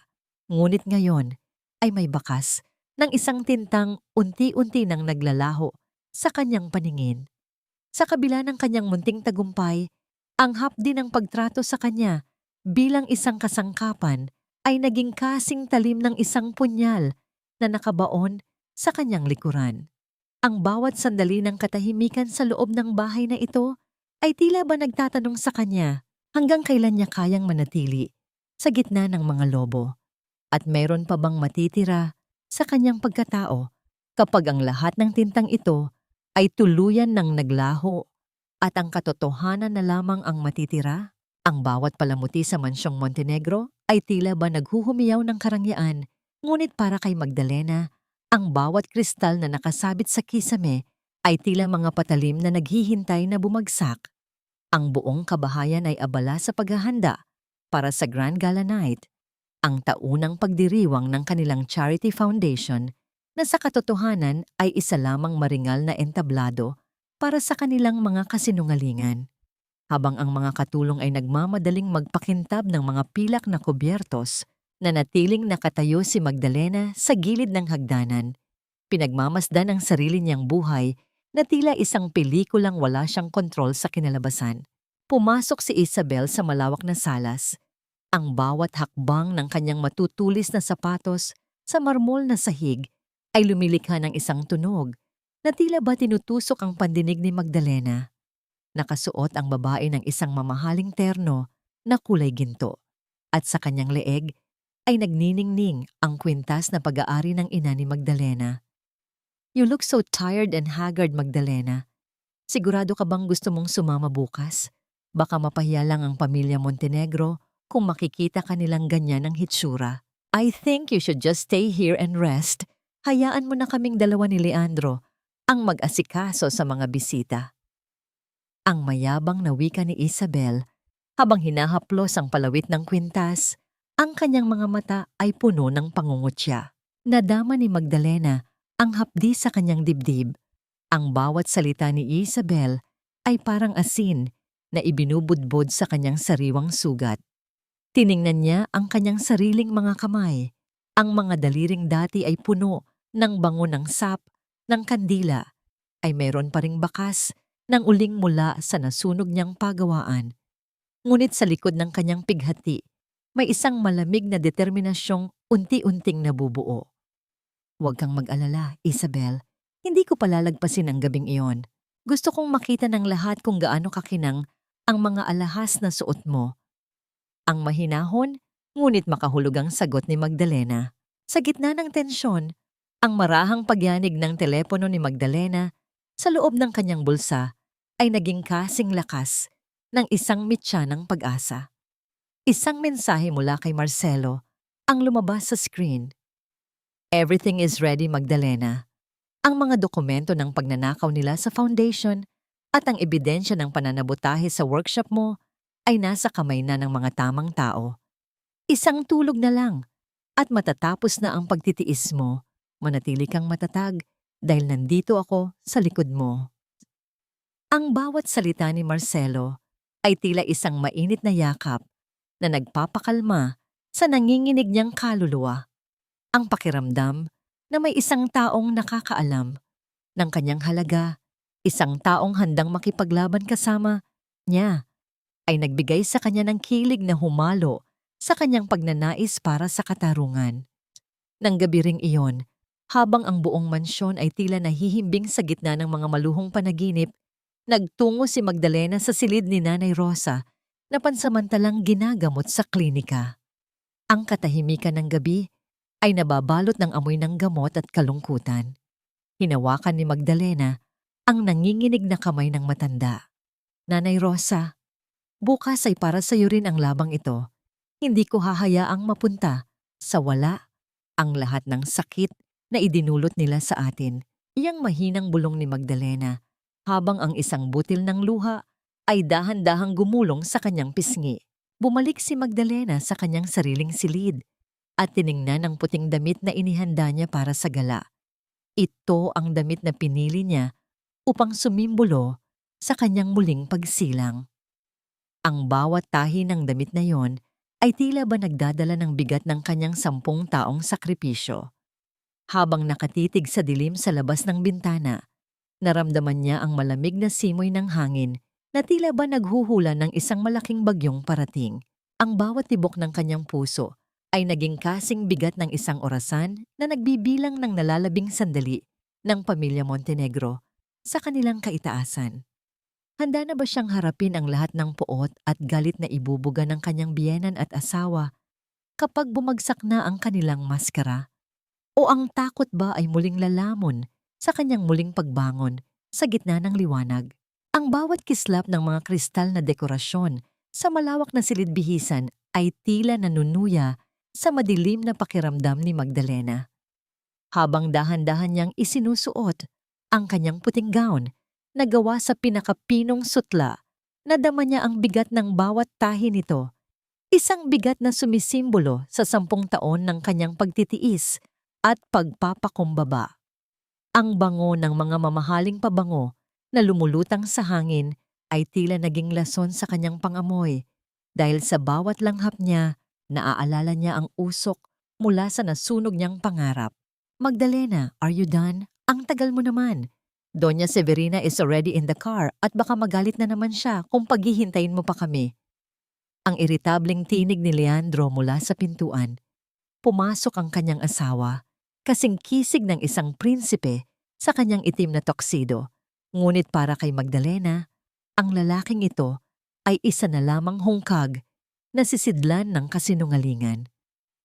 Ngunit ngayon ay may bakas ng isang tintang unti-unti nang naglalaho sa kanyang paningin. Sa kabila ng kanyang munting tagumpay, ang hapdi ng pagtrato sa kanya bilang isang kasangkapan ay naging kasing talim ng isang punyal na nakabaon sa kanyang likuran. Ang bawat sandali ng katahimikan sa loob ng bahay na ito ay tila ba nagtatanong sa kanya hanggang kailan niya kayang manatili sa gitna ng mga lobo. At meron pa bang matitira sa kanyang pagkatao kapag ang lahat ng tintang ito ay tuluyan ng naglaho at ang katotohanan na lamang ang matitira? Ang bawat palamuti sa mansyong Montenegro ay tila ba naghuhumiyaw ng karangyaan, ngunit para kay Magdalena, ang bawat kristal na nakasabit sa kisame ay tila mga patalim na naghihintay na bumagsak. Ang buong kabahayan ay abala sa paghahanda para sa Grand Gala Night, ang taunang pagdiriwang ng kanilang charity foundation na sa katotohanan ay isa lamang maringal na entablado para sa kanilang mga kasinungalingan. Habang ang mga katulong ay nagmamadaling magpakintab ng mga pilak na kubyertos, nanatiling nakatayo si Magdalena sa gilid ng hagdanan. Pinagmamasdan ang sarili niyang buhay na tila isang pelikulang wala siyang kontrol sa kinalabasan. Pumasok si Isabel sa malawak na salas. Ang bawat hakbang ng kanyang matutulis na sapatos sa marmol na sahig ay lumilikha ng isang tunog na tila ba tinutusok ang pandinig ni Magdalena. Nakasuot ang babae ng isang mamahaling terno na kulay ginto at sa kanyang leeg ay nagniningning ang kwintas na pag-aari ng ina ni Magdalena. You look so tired and haggard, Magdalena. Sigurado ka bang gusto mong sumama bukas? Baka mapahiya lang ang pamilya Montenegro kung makikita ka nilang ganyan ng hitsura. I think you should just stay here and rest. Hayaan mo na kaming dalawa ni Leandro ang mag-asikaso sa mga bisita. Ang mayabang na wika ni Isabel habang hinahaplos ang palawit ng kwintas, ang kanyang mga mata ay puno ng pangungutya. Nadama ni Magdalena ang hapdi sa kanyang dibdib. Ang bawat salita ni Isabel ay parang asin na ibinubudbod sa kanyang sariwang sugat. Tiningnan niya ang kanyang sariling mga kamay. Ang mga daliring dati ay puno ng bango ng sap, ng kandila, ay mayroon pa ring bakas ng uling mula sa nasunog niyang pagawaan. Ngunit sa likod ng kanyang pighati, may isang malamig na determinasyong unti-unting nabubuo. Huwag kang mag-alala, Isabel. Hindi ko palalagpasin ang gabing iyon. Gusto kong makita ng lahat kung gaano kakinang ang mga alahas na suot mo. Ang mahinahon, ngunit makahulugang sagot ni Magdalena. Sa gitna ng tensyon, ang marahang pagyanig ng telepono ni Magdalena sa loob ng kanyang bulsa ay naging kasing lakas ng isang mitya ng pag-asa. Isang mensahe mula kay Marcelo ang lumabas sa screen. Everything is ready, Magdalena. Ang mga dokumento ng pagnanakaw nila sa foundation at ang ebidensya ng pananabutahe sa workshop mo ay nasa kamay na ng mga tamang tao. Isang tulog na lang at matatapos na ang pagtitiis mo. Manatili kang matatag dahil nandito ako sa likod mo. Ang bawat salita ni Marcelo ay tila isang mainit na yakap na nagpapakalma sa nanginginig niyang kaluluwa. Ang pakiramdam na may isang taong nakakaalam ng kanyang halaga, isang taong handang makipaglaban kasama niya, ay nagbigay sa kanya ng kilig na humalo sa kanyang pagnanais para sa katarungan. Nang gabi ring iyon, habang ang buong mansyon ay tila nahihimbing sa gitna ng mga maluhong panaginip, nagtungo si Magdalena sa silid ni Nanay Rosa na pansamantalang ginagamot sa klinika. Ang katahimikan ng gabi ay nababalot ng amoy ng gamot at kalungkutan. Hinawakan ni Magdalena ang nanginginig na kamay ng matanda. Nanay Rosa, bukas ay para sa iyo rin ang labang ito. Hindi ko hahayaang mapunta sa wala ang lahat ng sakit na idinulot nila sa atin. Iyang mahinang bulong ni Magdalena habang ang isang butil ng luha ay dahan-dahang gumulong sa kanyang pisngi. Bumalik si Magdalena sa kanyang sariling silid at tiningnan ang puting damit na inihanda niya para sa gala. Ito ang damit na pinili niya upang sumimbolo sa kanyang muling pagsilang. Ang bawat tahi ng damit na yon ay tila ba nagdadala ng bigat ng kanyang 10 taong sakripisyo. Habang nakatitig sa dilim sa labas ng bintana, naramdaman niya ang malamig na simoy ng hangin na tila ba naghuhula ng isang malaking bagyong parating. Ang bawat tibok ng kanyang puso ay naging kasing bigat ng isang orasan na nagbibilang ng nalalabing sandali ng pamilya Montenegro sa kanilang kaitaasan. Handa na ba siyang harapin ang lahat ng puot at galit na ibubuga ng kanyang biyenan at asawa kapag bumagsak na ang kanilang maskara? O ang takot ba ay muling lalamon sa kanyang muling pagbangon sa gitna ng liwanag? Ang bawat kislap ng mga kristal na dekorasyon sa malawak na silid-bihisan ay tila nanunuya sa madilim na pakiramdam ni Magdalena. Habang dahan-dahan niyang isinusuot ang kanyang puting gown na gawa sa pinakapinong sutla, nadama niya ang bigat ng bawat tahi nito. Isang bigat na sumisimbolo sa 10 taon ng kanyang pagtitiis at pagpapakumbaba. Ang bango ng mga mamahaling pabango na lumulutang sa hangin ay tila naging lason sa kanyang pangamoy dahil sa bawat langhap niya, naaalala niya ang usok mula sa nasunog niyang pangarap. Magdalena, are you done? Ang tagal mo naman. Doña Severina is already in the car at baka magalit na naman siya kung paghihintayin mo pa kami. Ang iritableng tinig ni Leandro mula sa pintuan. Pumasok ang kanyang asawa, kasing kisig ng isang prinsipe sa kanyang itim na tuxedo. Ngunit para kay Magdalena, ang lalaking ito ay isa na lamang hungkag na sisidlan ng kasinungalingan.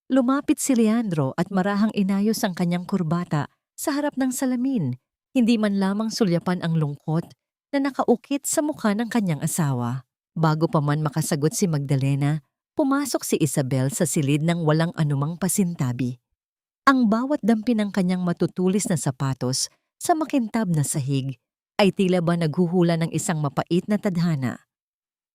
Lumapit si Leandro at marahang inayos ang kanyang kurbata sa harap ng salamin. Hindi man lamang sulyapan ang lungkot na nakaukit sa mukha ng kanyang asawa. Bago pa man makasagot si Magdalena, pumasok si Isabel sa silid ng walang anumang pasintabi. Ang bawat dampi ng kanyang matutulis na sapatos sa makintab na sahig ay tila ba naghuhula ng isang mapait na tadhana.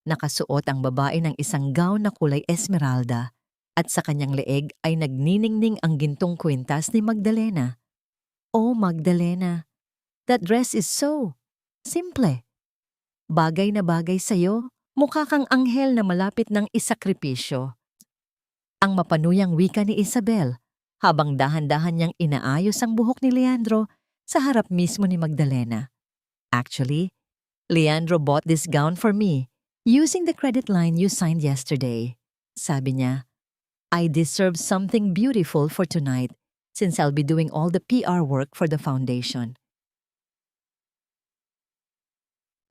Nakasuot ang babae ng isang gown na kulay esmeralda at sa kanyang leeg ay nagniningning ang gintong kwintas ni Magdalena. Oh Magdalena, that dress is so simple. Bagay na bagay sa'yo, mukha kang anghel na malapit ng isakripisyo. Ang mapanuyang wika ni Isabel habang dahan-dahan niyang inaayos ang buhok ni Leandro sa harap mismo ni Magdalena. Actually, Leandro bought this gown for me using the credit line you signed yesterday. Sabi niya, I deserve something beautiful for tonight since I'll be doing all the PR work for the foundation.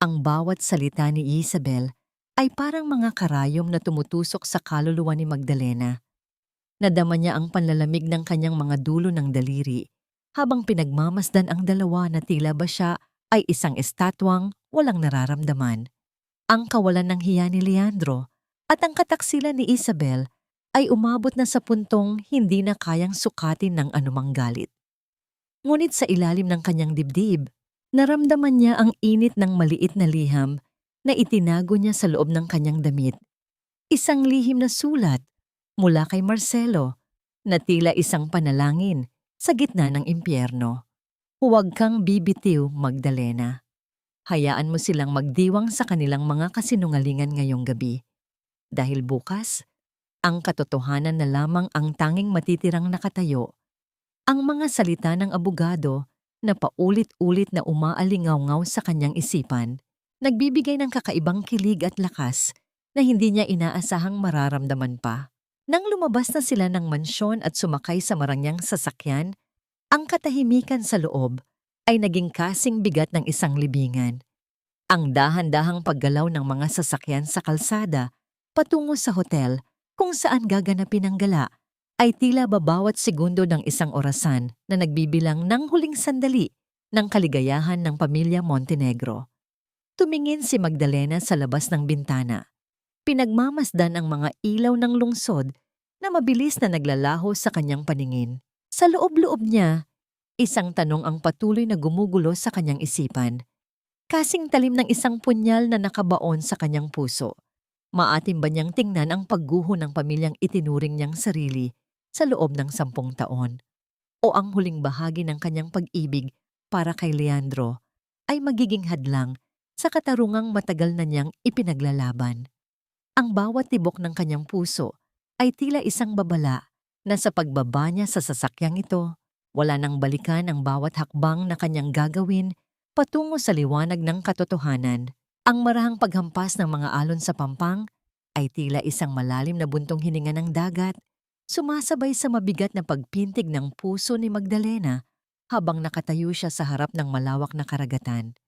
Ang bawat salita ni Isabel ay parang mga karayom na tumutusok sa kaluluwa ni Magdalena. Nadama niya ang panlalamig ng kanyang mga dulo ng daliri habang pinagmamasdan ang dalawa na tila ba siya ay isang estatwang walang nararamdaman. Ang kawalan ng hiya ni Leandro at ang kataksilan ni Isabel ay umabot na sa puntong hindi na kayang sukatin ng anumang galit. Ngunit sa ilalim ng kanyang dibdib, naramdaman niya ang init ng maliit na liham na itinago niya sa loob ng kanyang damit. Isang lihim na sulat mula kay Marcelo na tila isang panalangin sa gitna ng impyerno. Huwag kang bibitiw, Magdalena. Hayaan mo silang magdiwang sa kanilang mga kasinungalingan ngayong gabi. Dahil bukas, ang katotohanan na lamang ang tanging matitirang nakatayo. Ang mga salita ng abogado na paulit-ulit na umaalingaw-ngaw sa kanyang isipan, nagbibigay ng kakaibang kilig at lakas na hindi niya inaasahang mararamdaman pa. Nang lumabas na sila ng mansyon at sumakay sa marangyang sasakyan, ang katahimikan sa loob ay naging kasing bigat ng isang libingan. Ang dahan-dahang paggalaw ng mga sasakyan sa kalsada patungo sa hotel kung saan gaganapin ang gala ay tila ba bawat segundo ng isang orasan na nagbibilang ng huling sandali ng kaligayahan ng pamilya Montenegro. Tumingin si Magdalena sa labas ng bintana. Pinagmamasdan ang mga ilaw ng lungsod na mabilis na naglalaho sa kanyang paningin. Sa loob-loob niya, isang tanong ang patuloy na gumugulo sa kanyang isipan. Kasing talim ng isang punyal na nakabaon sa kanyang puso. Maatim ba niyang tingnan ang pagguho ng pamilyang itinuring niyang sarili sa loob ng 10 taon? O ang huling bahagi ng kanyang pag-ibig para kay Leandro ay magiging hadlang sa katarungang matagal na niyang ipinaglalaban? Ang bawat tibok ng kanyang puso ay tila isang babala na sa pagbaba niya sa sasakyang ito, wala nang balikan ang bawat hakbang na kanyang gagawin patungo sa liwanag ng katotohanan. Ang marahang paghampas ng mga alon sa pampang ay tila isang malalim na buntong hininga ng dagat, sumasabay sa mabigat na pagpintig ng puso ni Magdalena habang nakatayo siya sa harap ng malawak na karagatan.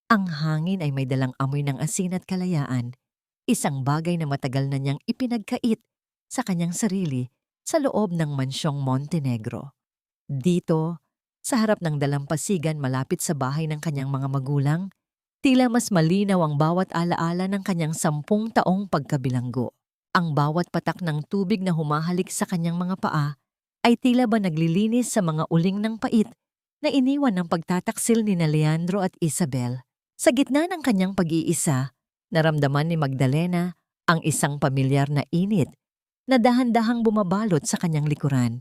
Ang hangin ay may dalang amoy ng asin at kalayaan, isang bagay na matagal na niyang ipinagkait sa kanyang sarili sa loob ng mansyong Montenegro. Dito, sa harap ng dalampasigan malapit sa bahay ng kanyang mga magulang, tila mas malinaw ang bawat alaala ng kanyang 10 taong pagkabilanggo. Ang bawat patak ng tubig na humahalik sa kanyang mga paa ay tila ba naglilinis sa mga uling ng pait na iniwan ng pagtataksil ni Leandro at Isabel. Sa gitna ng kanyang pag-iisa, naramdaman ni Magdalena ang isang pamilyar na init na dahan-dahang bumabalot sa kanyang likuran.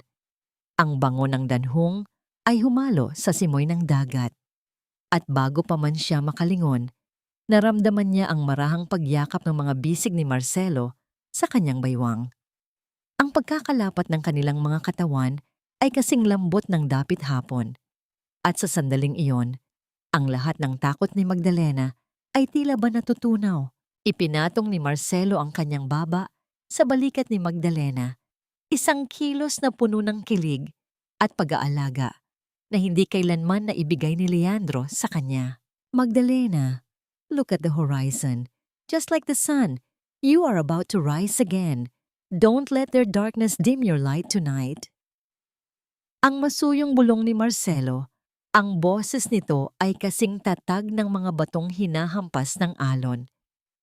Ang bango ng danhong ay humalo sa simoy ng dagat. At bago pa man siya makalingon, naramdaman niya ang marahang pagyakap ng mga bisig ni Marcelo sa kanyang baywang. Ang pagkakalapat ng kanilang mga katawan ay kasing lambot ng dapit hapon. At sa sandaling iyon, ang lahat ng takot ni Magdalena ay tila ba natutunaw. Ipinatong ni Marcelo ang kanyang baba sa balikat ni Magdalena, isang kilos na puno ng kilig at pag-aalaga na hindi kailanman naibigay ni Leandro sa kanya. Magdalena, look at the horizon. Just like the sun, you are about to rise again. Don't let their darkness dim your light tonight. Ang masuyong bulong ni Marcelo, ang boses nito ay kasing tatag ng mga batong hinahampas ng alon.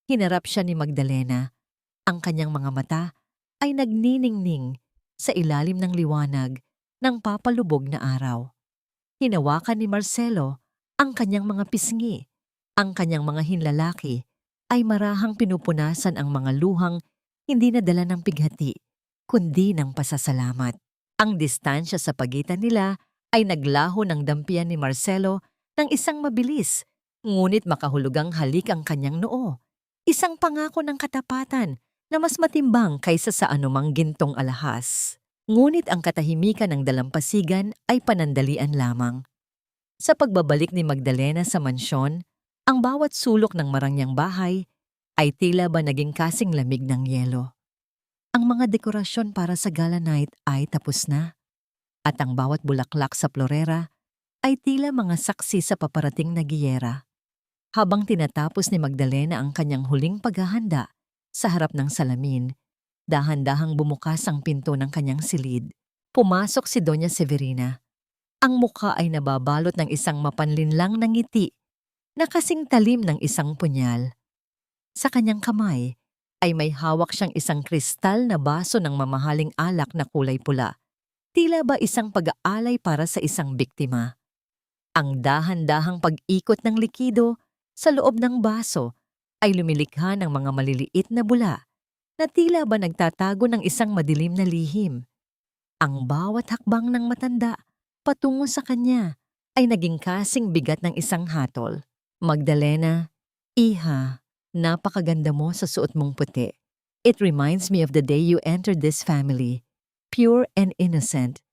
Hinarap siya ni Magdalena. Ang kanyang mga mata ay nagniningning sa ilalim ng liwanag ng papalubog na araw. Hinawakan ni Marcelo ang kanyang mga pisngi. Ang kanyang mga hinlalaki ay marahang pinupunasan ang mga luhang hindi nadala ng pighati, kundi ng pasasalamat. Ang distansya sa pagitan nila ay naglaho ng dampian ni Marcelo ng isang mabilis, ngunit makahulugang halik ang kanyang noo. Isang pangako ng katapatan na mas matimbang kaysa sa anumang gintong alahas. Ngunit ang katahimikan ng dalampasigan ay panandalian lamang. Sa pagbabalik ni Magdalena sa mansyon, ang bawat sulok ng marangyang bahay ay tila ba naging kasing lamig ng yelo. Ang mga dekorasyon para sa gala night ay tapos na, at ang bawat bulaklak sa florera ay tila mga saksi sa paparating na giyera. Habang tinatapos ni Magdalena ang kanyang huling paghahanda sa harap ng salamin, dahan-dahang bumukas ang pinto ng kanyang silid. Pumasok si Doña Severina. Ang mukha ay nababalot ng isang mapanlinlang na ngiti na kasing talim ng isang punyal. Sa kanyang kamay ay may hawak siyang isang kristal na baso ng mamahaling alak na kulay pula. Tila ba isang pag-aalay para sa isang biktima. Ang dahan-dahang pag-ikot ng likido sa loob ng baso ay lumilikha ng mga maliliit na bula na tila ba nagtatago ng isang madilim na lihim. Ang bawat hakbang ng matanda patungo sa kanya ay naging kasing bigat ng isang hatol. Magdalena, iha, napakaganda mo sa suot mong puti. It reminds me of the day you entered this family, pure and innocent.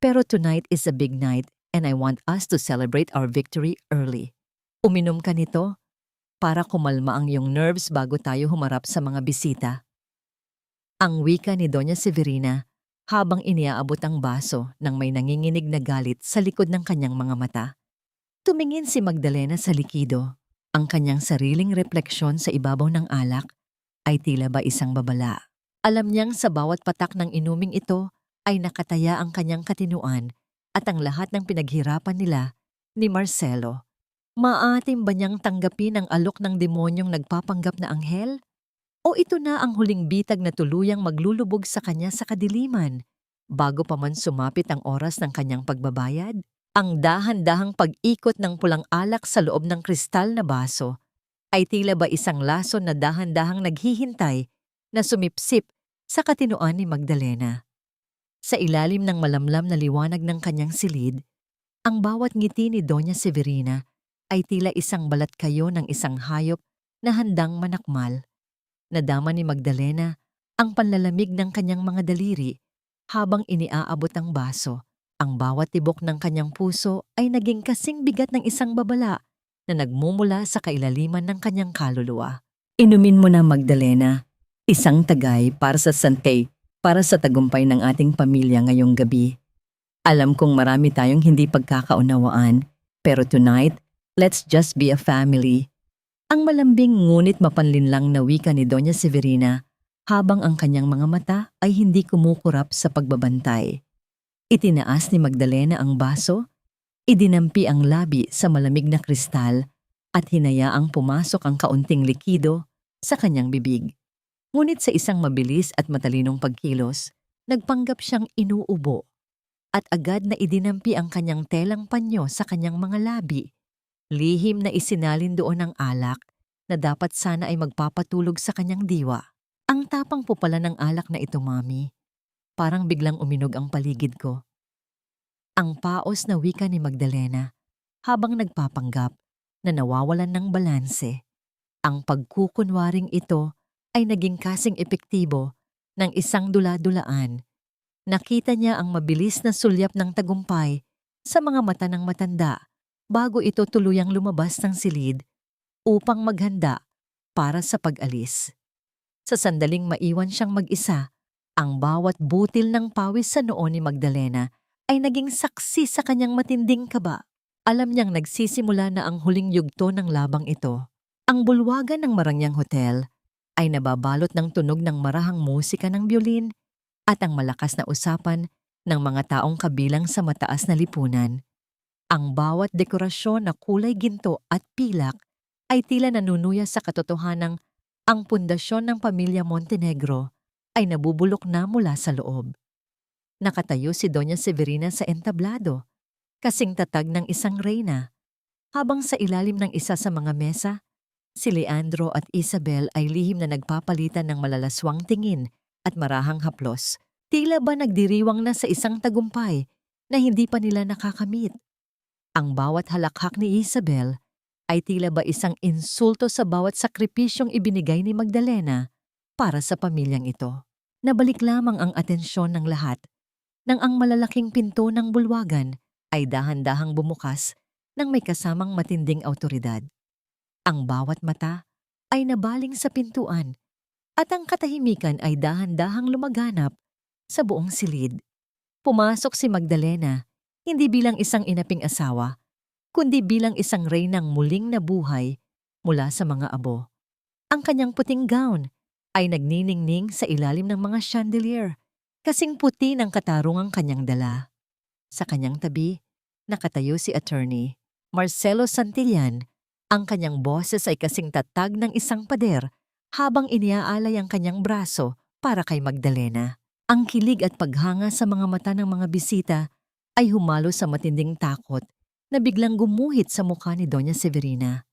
Pero tonight is a big night and I want us to celebrate our victory early. Uminom ka nito para kumalma ang iyong nerves bago tayo humarap sa mga bisita. Ang wika ni Doña Severina habang iniaabot ang baso ng may nanginginig na galit sa likod ng kanyang mga mata. Tumingin si Magdalena sa likido. Ang kanyang sariling refleksyon sa ibabaw ng alak ay tila ba isang babala. Alam niyang sa bawat patak ng inuming ito ay nakataya ang kanyang katinuan at ang lahat ng pinaghirapan nila ni Marcelo. Maatim ba niyang tanggapin ang alok ng demonyong nagpapanggap na anghel? O ito na ang huling bitag na tuluyang maglulubog sa kanya sa kadiliman, bago pa man sumapit ang oras ng kanyang pagbabayad? Ang dahan-dahang pag-ikot ng pulang alak sa loob ng kristal na baso ay tila ba isang lason na dahan-dahang naghihintay na sumipsip sa katinoan ni Magdalena. Sa ilalim ng malamlam na liwanag ng kanyang silid, ang bawat ngiti ni Doña Severina ay tila isang balat kayo ng isang hayop na handang manakmal. Nadama ni Magdalena ang panlalamig ng kanyang mga daliri habang iniaabot ang baso. Ang bawat tibok ng kanyang puso ay naging kasing bigat ng isang babala na nagmumula sa kailaliman ng kanyang kaluluwa. Inumin mo na, Magdalena, isang tagay para sa santay, para sa tagumpay ng ating pamilya ngayong gabi. Alam kong marami tayong hindi pagkakaunawaan, pero tonight, let's just be a family. Ang malambing ngunit mapanlinlang na wika ni Doña Severina habang ang kanyang mga mata ay hindi kumukurap sa pagbabantay. Itinaas ni Magdalena ang baso, idinampi ang labi sa malamig na kristal at hinayaang pumasok ang kaunting likido sa kanyang bibig. Ngunit sa isang mabilis at matalinong pagkilos, nagpanggap siyang inuubo at agad na idinampi ang kanyang telang panyo sa kanyang mga labi. Lihim na isinalin doon ang alak na dapat sana ay magpapatulog sa kanyang diwa. Ang tapang po pala ng alak na ito, Mami. Parang biglang uminog ang paligid ko. Ang paos na wika ni Magdalena habang nagpapanggap na nawawalan ng balanse. Ang pagkukunwaring ito ay naging kasing epektibo ng isang dula-dulaan. Nakita niya ang mabilis na sulyap ng tagumpay sa mga mata ng matanda bago ito tuluyang lumabas ng silid upang maghanda para sa pag-alis. Sa sandaling maiwan siyang mag-isa, ang bawat butil ng pawis sa noo ni Magdalena ay naging saksi sa kanyang matinding kaba. Alam niyang nagsisimula na ang huling yugto ng labang ito. Ang bulwagan ng Marangyang Hotel ay nababalot ng tunog ng marahang musika ng biolin at ang malakas na usapan ng mga taong kabilang sa mataas na lipunan. Ang bawat dekorasyon na kulay ginto at pilak ay tila nanunuya sa katotohanang ang pundasyon ng pamilya Montenegro ay nabubulok na mula sa loob. Nakatayo si Doña Severina sa entablado, kasing tatag ng isang reyna, habang sa ilalim ng isa sa mga mesa, si Leandro at Isabel ay lihim na nagpapalitan ng malalaswang tingin at marahang haplos. Tila ba nagdiriwang na sa isang tagumpay na hindi pa nila nakakamit. Ang bawat halakhak ni Isabel ay tila ba isang insulto sa bawat sakripisyong ibinigay ni Magdalena para sa pamilyang ito. Nabalik lamang ang atensyon ng lahat nang ang malalaking pinto ng bulwagan ay dahan-dahang bumukas nang may kasamang matinding awtoridad. Ang bawat mata ay nabaling sa pintuan at ang katahimikan ay dahan-dahang lumaganap sa buong silid. Pumasok si Magdalena hindi bilang isang inaping asawa, kundi bilang isang reynang muling nabuhay mula sa mga abo. Ang kanyang puting gown ay nagniningning sa ilalim ng mga chandelier, kasing puti ng katarungang kanyang dala. Sa kanyang tabi, nakatayo si Attorney Marcelo Santillan. Ang kanyang boses ay kasing tatag ng isang pader habang iniaalay ang kanyang braso para kay Magdalena. Ang kilig at paghanga sa mga mata ng mga bisita ay humalo sa matinding takot na biglang gumuhit sa mukha ni Doña Severina.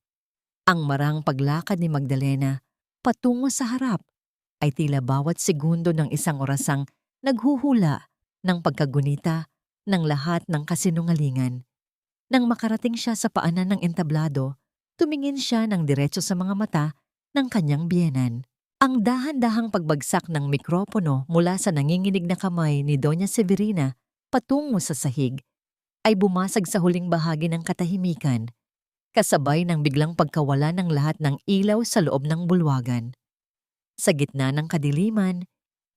Ang marahang paglakad ni Magdalena patungo sa harap ay tila bawat segundo ng isang orasang naghuhula ng pagkagunita ng lahat ng kasinungalingan. Nang makarating siya sa paanan ng entablado, tumingin siya ng diretso sa mga mata ng kanyang biyenan. Ang dahan-dahang pagbagsak ng mikropono mula sa nanginginig na kamay ni Doña Severina patungo sa sahig ay bumasag sa huling bahagi ng katahimikan, kasabay ng biglang pagkawala ng lahat ng ilaw sa loob ng bulwagan. Sa gitna ng kadiliman,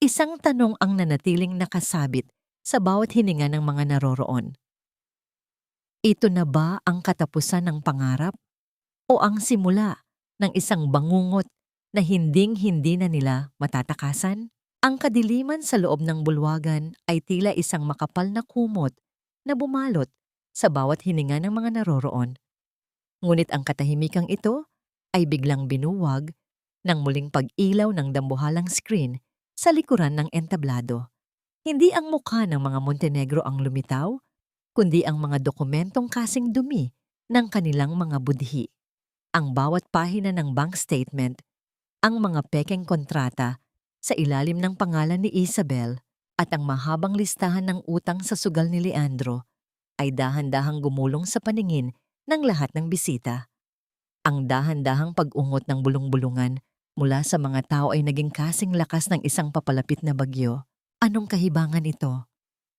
isang tanong ang nanatiling nakasabit sa bawat hininga ng mga naroroon. Ito na ba ang katapusan ng pangarap o ang simula ng isang bangungot na hinding-hindi na nila matatakasan? Ang kadiliman sa loob ng bulwagan ay tila isang makapal na kumot na bumalot sa bawat hininga ng mga naroroon. Ngunit ang katahimikang ito ay biglang binuwag ng muling pag-ilaw ng dambuhalang screen sa likuran ng entablado. Hindi ang mukha ng mga Montenegro ang lumitaw, kundi ang mga dokumentong kasing dumi ng kanilang mga budhi. Ang bawat pahina ng bank statement, ang mga pekeng kontrata sa ilalim ng pangalan ni Isabel at ang mahabang listahan ng utang sa sugal ni Leandro ay dahan-dahang gumulong sa paningin ng lahat ng bisita. Ang dahan-dahang pag-ungot ng bulong-bulungan mula sa mga tao ay naging kasing lakas ng isang papalapit na bagyo. Anong kahibangan ito?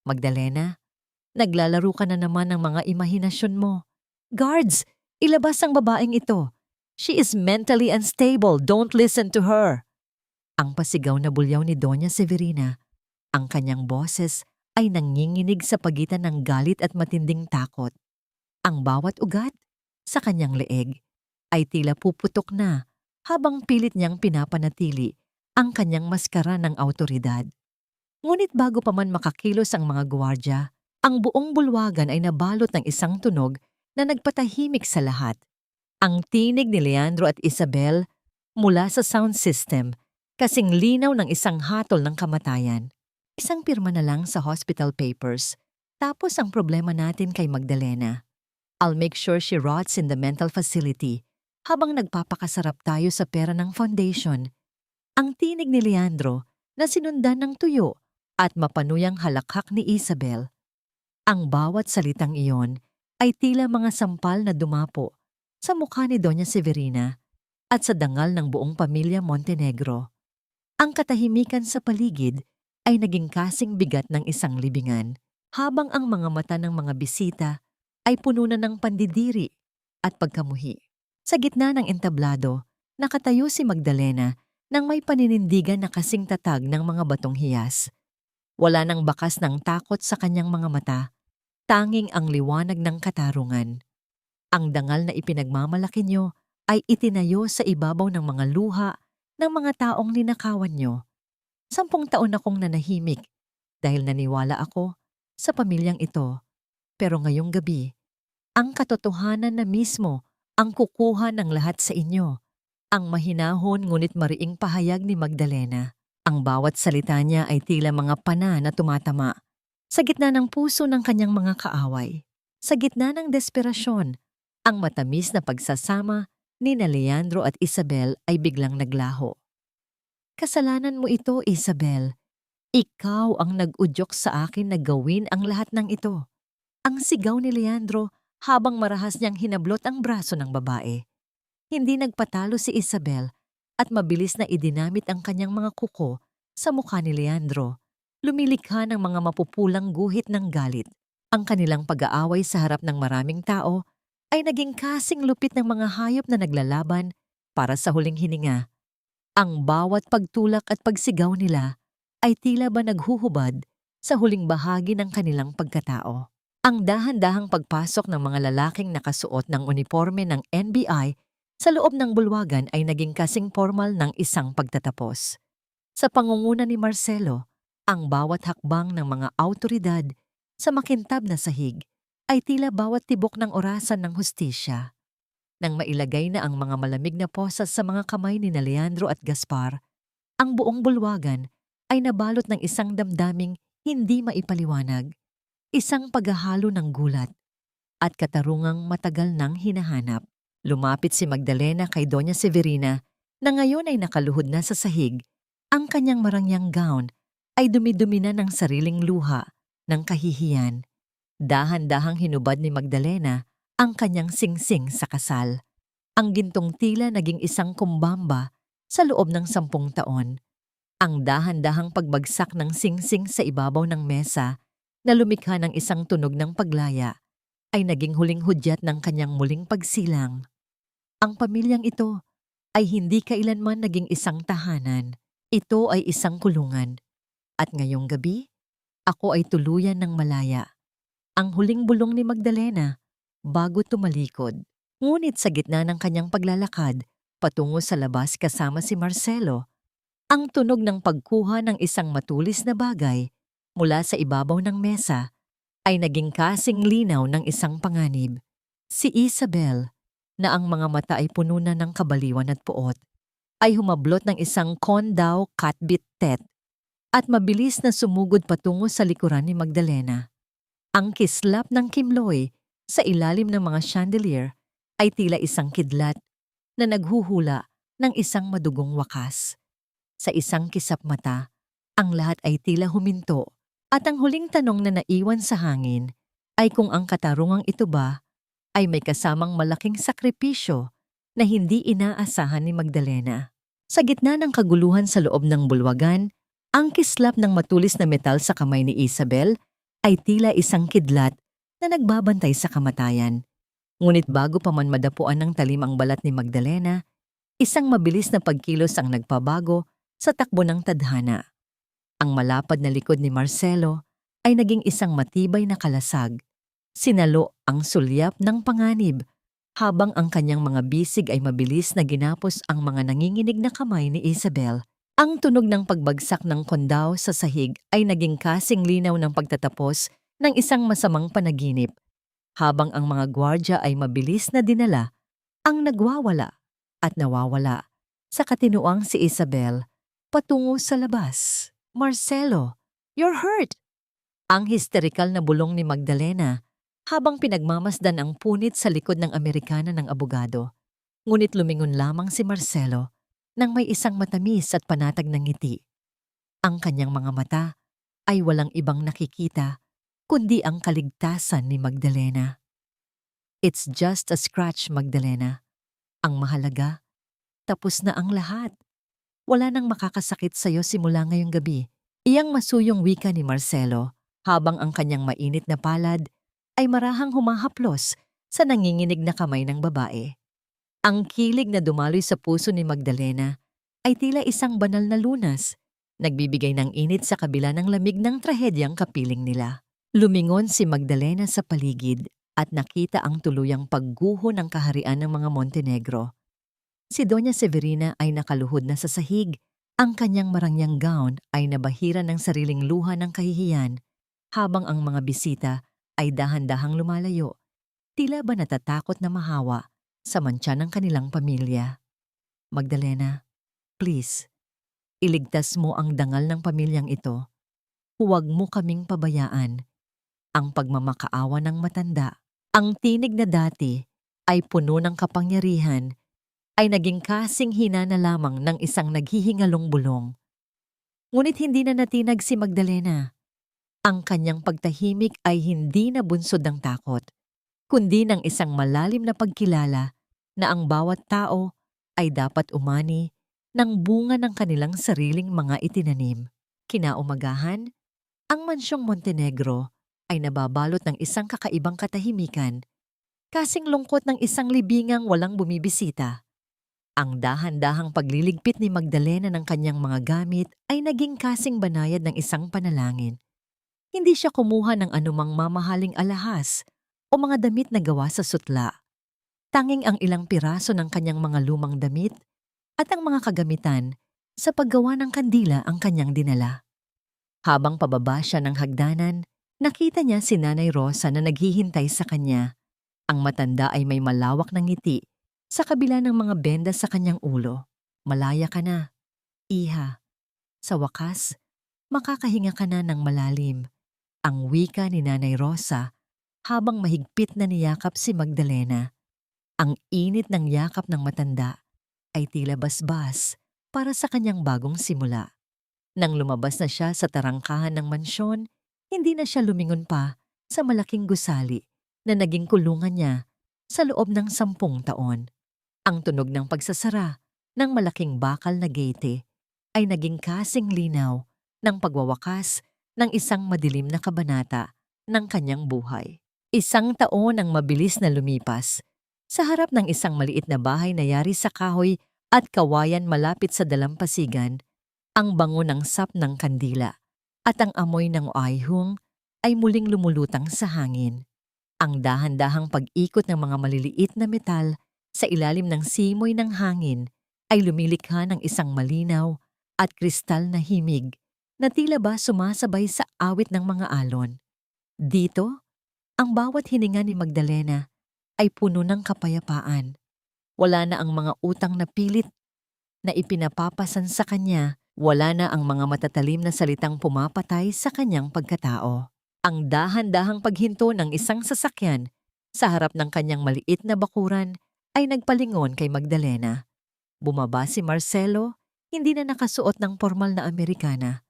Magdalena, naglalaro ka na naman ng mga imahinasyon mo. Guards, ilabas ang babaeng ito. She is mentally unstable. Don't listen to her. Ang pasigaw na bulyaw ni Doña Severina, ang kanyang boses ay nanginginig sa pagitan ng galit at matinding takot. Ang bawat ugat sa kanyang leeg ay tila puputok na habang pilit niyang pinapanatili ang kanyang maskara ng awtoridad. Ngunit bago pa man makakilos ang mga gwardiya, ang buong bulwagan ay nabalot ng isang tunog na nagpatahimik sa lahat. Ang tinig ni Leandro at Isabel mula sa sound system, kasing linaw ng isang hatol ng kamatayan. Isang pirma na lang sa hospital papers, tapos ang problema natin kay Magdalena. I'll make sure she rots in the mental facility habang nagpapakasarap tayo sa pera ng foundation. Ang tinig ni Leandro na sinundan ng tuyo at mapanuyang halakhak ni Isabel. Ang bawat salitang iyon ay tila mga sampal na dumapo sa mukha ni Doña Severina at sa dangal ng buong pamilya Montenegro. Ang katahimikan sa paligid ay naging kasing bigat ng isang libingan, habang ang mga mata ng mga bisita ay puno na ng pandidiri at pagkamuhi. Sa gitna ng entablado, nakatayo si Magdalena nang may paninindigan na kasing tatag ng mga batong hiyas. Wala nang bakas ng takot sa kanyang mga mata, tanging ang liwanag ng katarungan. Ang dangal na ipinagmamalaki nyo ay itinayo sa ibabaw ng mga luha ng mga taong ninakawan nyo. 10 taon akong nanahimik dahil naniwala ako sa pamilyang ito. Pero ngayong gabi, ang katotohanan na mismo ang kukuha ng lahat sa inyo. Ang mahinahon ngunit mariing pahayag ni Magdalena. Ang bawat salita niya ay tila mga pana na tumatama sa gitna ng puso ng kanyang mga kaaway. Sa gitna ng desperasyon, ang matamis na pagsasama ni Leandro at Isabel ay biglang naglaho. Kasalanan mo ito, Isabel. Ikaw ang nag-udyok sa akin na gawin ang lahat ng ito. Ang sigaw ni Leandro habang marahas niyang hinablot ang braso ng babae. Hindi nagpatalo si Isabel at mabilis na idinamit ang kanyang mga kuko sa mukha ni Leandro. Lumilikha ng mga mapupulang guhit ng galit. Ang kanilang pag-aaway sa harap ng maraming tao ay naging kasing lupit ng mga hayop na naglalaban para sa huling hininga. Ang bawat pagtulak at pagsigaw nila ay tila ba naghuhubad sa huling bahagi ng kanilang pagkatao. Ang dahan-dahang pagpasok ng mga lalaking nakasuot ng uniforme ng NBI sa loob ng bulwagan ay naging kasing formal ng isang pagtatapos. Sa pangunguna ni Marcelo, ang bawat hakbang ng mga awtoridad sa makintab na sahig ay tila bawat tibok ng orasan ng hustisya. Nang mailagay na ang mga malamig na posas sa mga kamay ni Leandro at Gaspar, ang buong bulwagan ay nabalot ng isang damdaming hindi maipaliwanag. Isang paghahalo ng gulat at katarungang matagal nang hinahanap. Lumapit si Magdalena kay Doña Severina na ngayon ay nakaluhod na sa sahig. Ang kanyang marangyang gown ay dumi-dumi na ng sariling luha ng kahihiyan. Dahan-dahang hinubad ni Magdalena ang kanyang singsing sa kasal. Ang gintong tila naging isang kumbamba sa loob ng 10 taon. Ang dahan-dahang pagbagsak ng singsing sa ibabaw ng mesa na lumikha ng isang tunog ng paglaya ay naging huling hudyat ng kanyang muling pagsilang. Ang pamilyang ito ay hindi kailanman naging isang tahanan. Ito ay isang kulungan. At ngayong gabi, ako ay tuluyan ng malaya. Ang huling bulong ni Magdalena bago tumalikod. Ngunit sa gitna ng kanyang paglalakad patungo sa labas kasama si Marcelo, ang tunog ng pagkuha ng isang matulis na bagay mula sa ibabaw ng mesa ay naging kasing linaw ng isang panganib. Si Isabel, na ang mga mata ay puno na ng kabaliwan at puot, ay humablot ng isang Kondao Katbit Tet at mabilis na sumugod patungo sa likuran ni Magdalena. Ang kislap ng kimloy sa ilalim ng mga chandelier ay tila isang kidlat na naghuhula ng isang madugong wakas. Sa isang kisap mata, ang lahat ay tila huminto at ang huling tanong na naiwan sa hangin ay kung ang katarungang ito ba ay may kasamang malaking sakripisyo na hindi inaasahan ni Magdalena. Sa gitna ng kaguluhan sa loob ng bulwagan, ang kislap ng matulis na metal sa kamay ni Isabel ay tila isang kidlat na nagbabantay sa kamatayan. Ngunit bago pa man madapuan ng talim ang balat ni Magdalena, isang mabilis na pagkilos ang nagpabago sa takbo ng tadhana. Ang malapad na likod ni Marcelo ay naging isang matibay na kalasag. Sinalo ang sulyap ng panganib habang ang kanyang mga bisig ay mabilis na ginapos ang mga nanginginig na kamay ni Isabel. Ang tunog ng pagbagsak ng kondao sa sahig ay naging kasing linaw ng pagtatapos ng isang masamang panaginip, habang ang mga gwardya ay mabilis na dinala ang nagwawala at nawawala sa katinuang si Isabel patungo sa labas. "Marcelo, you're hurt!" Ang histerikal na bulong ni Magdalena habang pinagmamasdan ang punit sa likod ng Amerikana ng abogado. Ngunit lumingon lamang si Marcelo nang may isang matamis at panatag na ngiti. Ang kanyang mga mata ay walang ibang nakikita kundi ang kaligtasan ni Magdalena. "It's just a scratch, Magdalena. Ang mahalaga, tapos na ang lahat. Wala nang makakasakit sa'yo simula ngayong gabi." Iyang masuyong wika ni Marcelo habang ang kanyang mainit na palad ay marahang humahaplos sa nanginginig na kamay ng babae. Ang kilig na dumaloy sa puso ni Magdalena ay tila isang banal na lunas, nagbibigay ng init sa kabila ng lamig ng trahedyang kapiling nila. Lumingon si Magdalena sa paligid at nakita ang tuluyang pagguho ng kaharian ng mga Montenegro. Si Doña Severina ay nakaluhod na sa sahig. Ang kanyang marangyang gown ay nabahira ng sariling luha ng kahihiyan, habang ang mga bisita ay dahan-dahang lumalayo, tila ba natatakot na mahawa sa mantsa ng kanilang pamilya. "Magdalena, please, iligtas mo ang dangal ng pamilyang ito. Huwag mo kaming pabayaan." Ang pagmamakaawa ng matanda, ang tinig na dati ay puno ng kapangyarihan, ay naging kasing hina na lamang ng isang naghihingalong bulong. Ngunit hindi na natinag si Magdalena. Ang kanyang pagtahimik ay hindi na bunsod ng takot, kundi ng isang malalim na pagkilala na ang bawat tao ay dapat umani ng bunga ng kanilang sariling mga itinanim. Kinaumagahan, ang mansyong Montenegro ay nababalot ng isang kakaibang katahimikan, kasing lungkot ng isang libingang walang bumibisita. Ang dahan-dahang pagliligpit ni Magdalena ng kanyang mga gamit ay naging kasing banayad ng isang panalangin. Hindi siya kumuha ng anumang mamahaling alahas o mga damit na gawa sa sutla. Tanging ang ilang piraso ng kanyang mga lumang damit at ang mga kagamitan sa paggawa ng kandila ang kanyang dinala. Habang pababa siya ng hagdanan, nakita niya si Nanay Rosa na naghihintay sa kanya. Ang matanda ay may malawak na ngiti sa kabila ng mga benda sa kanyang ulo. "Malaya ka na, iha. Sa wakas, makakahinga ka na ng malalim." Ang wika ni Nanay Rosa habang mahigpit na niyakap si Magdalena. Ang init ng yakap ng matanda ay tila basbas para sa kanyang bagong simula. Nang lumabas na siya sa tarangkahan ng mansyon, hindi na siya lumingon pa sa malaking gusali na naging kulungan niya sa loob ng 10 taon. Ang tunog ng pagsasara ng malaking bakal na gate ay naging kasing linaw ng pagwawakas ng isang madilim na kabanata ng kanyang buhay. 1 taon ang mabilis na lumipas. Sa harap ng isang maliit na bahay na yari sa kahoy at kawayan malapit sa dalampasigan, ang bango ng sap ng kandila at ang amoy ng ayhung ay muling lumulutang sa hangin. Ang dahan-dahang pag-ikot ng mga maliliit na metal sa ilalim ng simoy ng hangin ay lumilikha ng isang malinaw at kristal na himig na tila ba sumasabay sa awit ng mga alon. Dito, ang bawat hininga ni Magdalena ay puno ng kapayapaan. Wala na ang mga utang na pilit na ipinapapasan sa kanya, wala na ang mga matatalim na salitang pumapatay sa kanyang pagkatao. Ang dahan-dahang paghinto ng isang sasakyan sa harap ng kanyang maliit na bakuran ay nagpalingon kay Magdalena. Bumaba si Marcelo, hindi na nakasuot ng formal na Amerikana,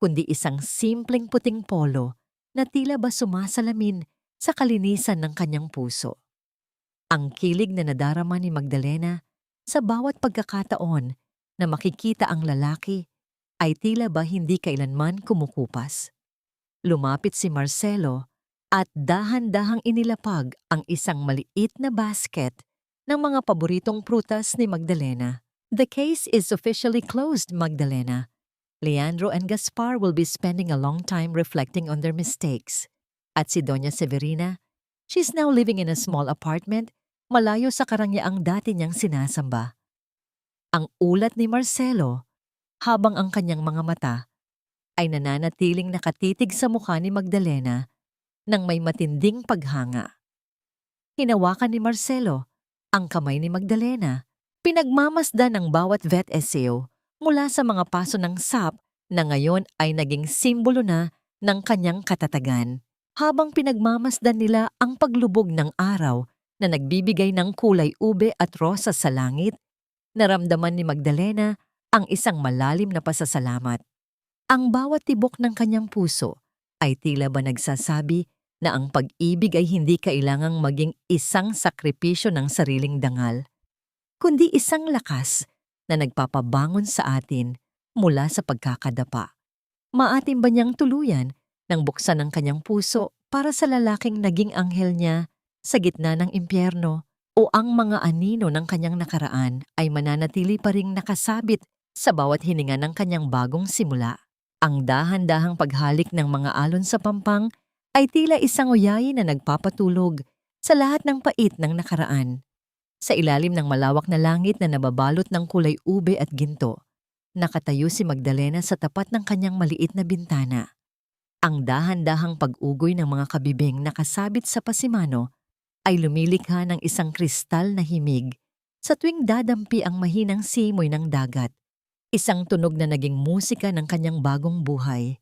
kundi isang simpleng puting polo na tila ba sumasalamin sa kalinisan ng kanyang puso. Ang kilig na nadarama ni Magdalena sa bawat pagkakataon na makikita ang lalaki ay tila ba hindi kailanman kumukupas. Lumapit si Marcelo at dahan-dahang inilapag ang isang maliit na basket ng mga paboritong prutas ni Magdalena. The case is officially closed, Magdalena. Leandro and Gaspar will be spending a long time reflecting on their mistakes. At si Doña Severina, she's now living in a small apartment malayo sa karangyaang dati niyang sinasamba. Ang ulat ni Marcelo, habang ang kanyang mga mata ay nananatiling nakatitig sa mukha ni Magdalena nang may matinding paghanga. Hinawakan ni Marcelo ang kamay ni Magdalena, pinagmamasdan ng bawat vet esseo mula sa mga paso ng sap na ngayon ay naging simbolo na ng kanyang katatagan. Habang pinagmamasdan nila ang paglubog ng araw na nagbibigay ng kulay ube at rosa sa langit, naramdaman ni Magdalena ang isang malalim na pasasalamat. Ang bawat tibok ng kanyang puso ay tila ba nagsasabi na ang pag-ibig ay hindi kailangang maging isang sakripisyo ng sariling dangal, kundi isang lakas na nagpapabangon sa atin mula sa pagkakadapa. Maatim ba niyang tuluyan nang buksan ang kanyang puso para sa lalaking naging anghel niya sa gitna ng impyerno, o ang mga anino ng kanyang nakaraan ay mananatili pa ring nakasabit sa bawat hininga ng kanyang bagong simula? Ang dahan-dahang paghalik ng mga alon sa pampang ay tila isang uyayi na nagpapatulog sa lahat ng pait ng nakaraan. Sa ilalim ng malawak na langit na nababalot ng kulay ube at ginto, nakatayo si Magdalena sa tapat ng kanyang maliit na bintana. Ang dahan-dahang pag-ugoy ng mga kabibing nakasabit sa pasimano ay lumilikha ng isang kristal na himig sa tuwing dadampi ang mahinang simoy ng dagat. Isang tunog na naging musika ng kanyang bagong buhay.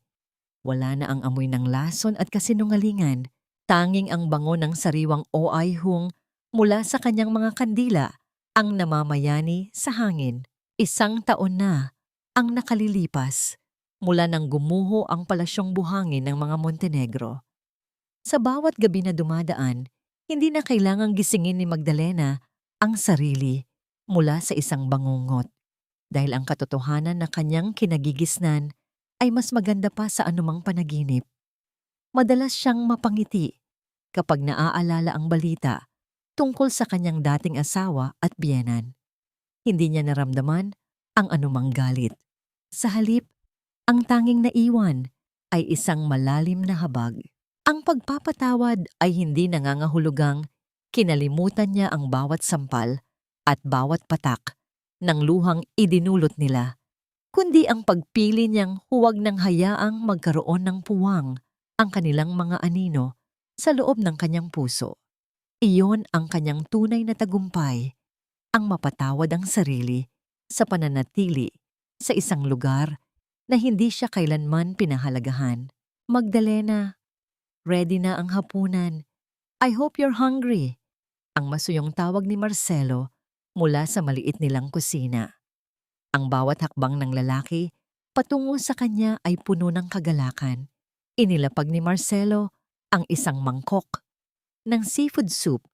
Wala na ang amoy ng lason at kasinungalingan, tanging ang bango ng sariwang oayhung mula sa kanyang mga kandila ang namamayani sa hangin. 1 taon na ang nakalilipas mula nang gumuho ang palasyong buhangin ng mga Montenegro. Sa bawat gabi na dumadaan, hindi na kailangang gisingin ni Magdalena ang sarili mula sa isang bangungot, dahil ang katotohanan na kanyang kinagigisnan ay mas maganda pa sa anumang panaginip. Madalas siyang mapangiti kapag naaalala ang balita tungkol sa kanyang dating asawa at biyenan. Hindi niya naramdaman ang anumang galit. Sa halip, ang tanging naiwan ay isang malalim na habag. Ang pagpapatawad ay hindi nangangahulugang kinalimutan niya ang bawat sampal at bawat patak ng luhang idinulot nila, kundi ang pagpili niyang huwag nang hayaang magkaroon ng puwang ang kanilang mga anino sa loob ng kanyang puso. Iyon ang kanyang tunay na tagumpay, ang mapatawad ang sarili sa pananatili sa isang lugar na hindi siya kailanman pinahalagahan. Magdalena, ready na ang hapunan. I hope you're hungry. Ang masuyong tawag ni Marcelo mula sa maliit nilang kusina. Ang bawat hakbang ng lalaki patungo sa kanya ay puno ng kagalakan. Inilapag ni Marcelo ang isang mangkok ng seafood soup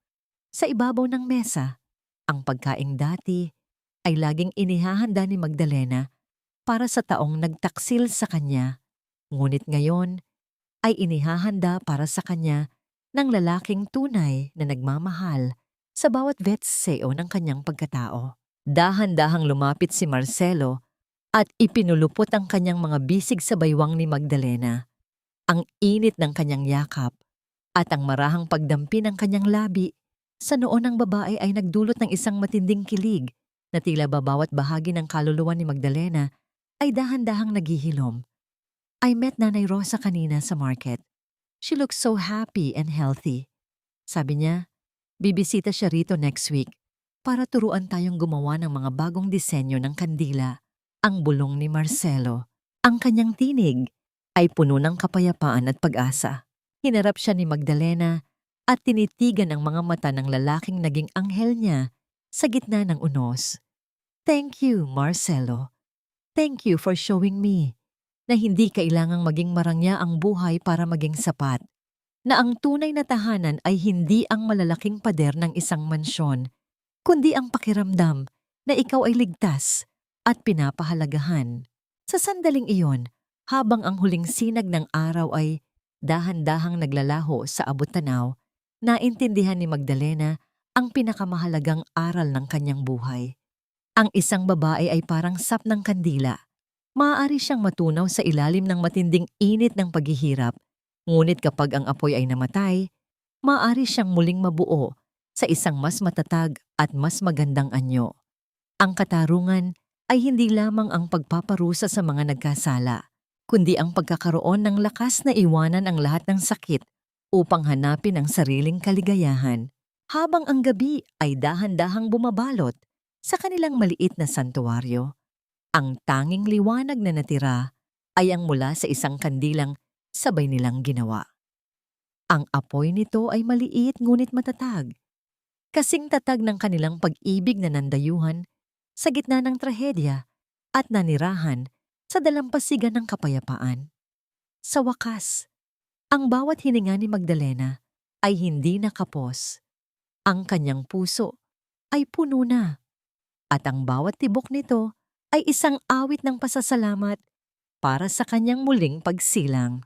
sa ibabaw ng mesa. Ang pagkaing dati ay laging inihahanda ni Magdalena para sa taong nagtaksil sa kanya, ngunit ngayon ay inihahanda para sa kanya ng lalaking tunay na nagmamahal sa bawat vetseo ng kanyang pagkatao. Dahan-dahang lumapit si Marcelo at ipinulupot ang kanyang mga bisig sa baywang ni Magdalena. Ang init ng kanyang yakap at ang marahang pagdampi ng kanyang labi sa noo ng babae ay nagdulot ng isang matinding kilig na tila ba bawat bahagi ng kaluluwa ni Magdalena ay dahan-dahang naghihilom. I met Nanay Rosa kanina sa market. She looks so happy and healthy. Sabi niya, bibisita siya rito next week para turuan tayong gumawa ng mga bagong disenyo ng kandila. Ang bulong ni Marcelo, ang kanyang tinig, ay puno ng kapayapaan at pag-asa. Hinarap siya ni Magdalena at tinitigan ang mga mata ng lalaking naging anghel niya sa gitna ng unos. Thank you, Marcelo. Thank you for showing me na hindi kailangang maging marangya ang buhay para maging sapat. Na ang tunay na tahanan ay hindi ang malalaking pader ng isang mansyon, kundi ang pakiramdam na ikaw ay ligtas at pinapahalagahan. Sa sandaling iyon, habang ang huling sinag ng araw ay dahan-dahang naglalaho sa abot-tanaw, naintindihan ni Magdalena ang pinakamahalagang aral ng kanyang buhay. Ang isang babae ay parang sap ng kandila. Maaari siyang matunaw sa ilalim ng matinding init ng paghihirap, ngunit kapag ang apoy ay namatay, maaari siyang muling mabuo sa isang mas matatag at mas magandang anyo. Ang katarungan ay hindi lamang ang pagpaparusa sa mga nagkasala, kundi ang pagkakaroon ng lakas na iwanan ang lahat ng sakit upang hanapin ang sariling kaligayahan, habang ang gabi ay dahan-dahang bumabalot sa kanilang maliit na santuwaryo. Ang tanging liwanag na natira ay ang mula sa isang kandilang sabay nilang ginawa. Ang apoy nito ay maliit ngunit matatag, kasing tatag ng kanilang pag-ibig na nandayuhan sa gitna ng trahedya at nanirahan sa dalampasigan ng kapayapaan. Sa wakas, ang bawat hininga ni Magdalena ay hindi nakapos. Ang kanyang puso ay puno na, at ang bawat tibok nito ay isang awit ng pasasalamat para sa kanyang muling pagsilang.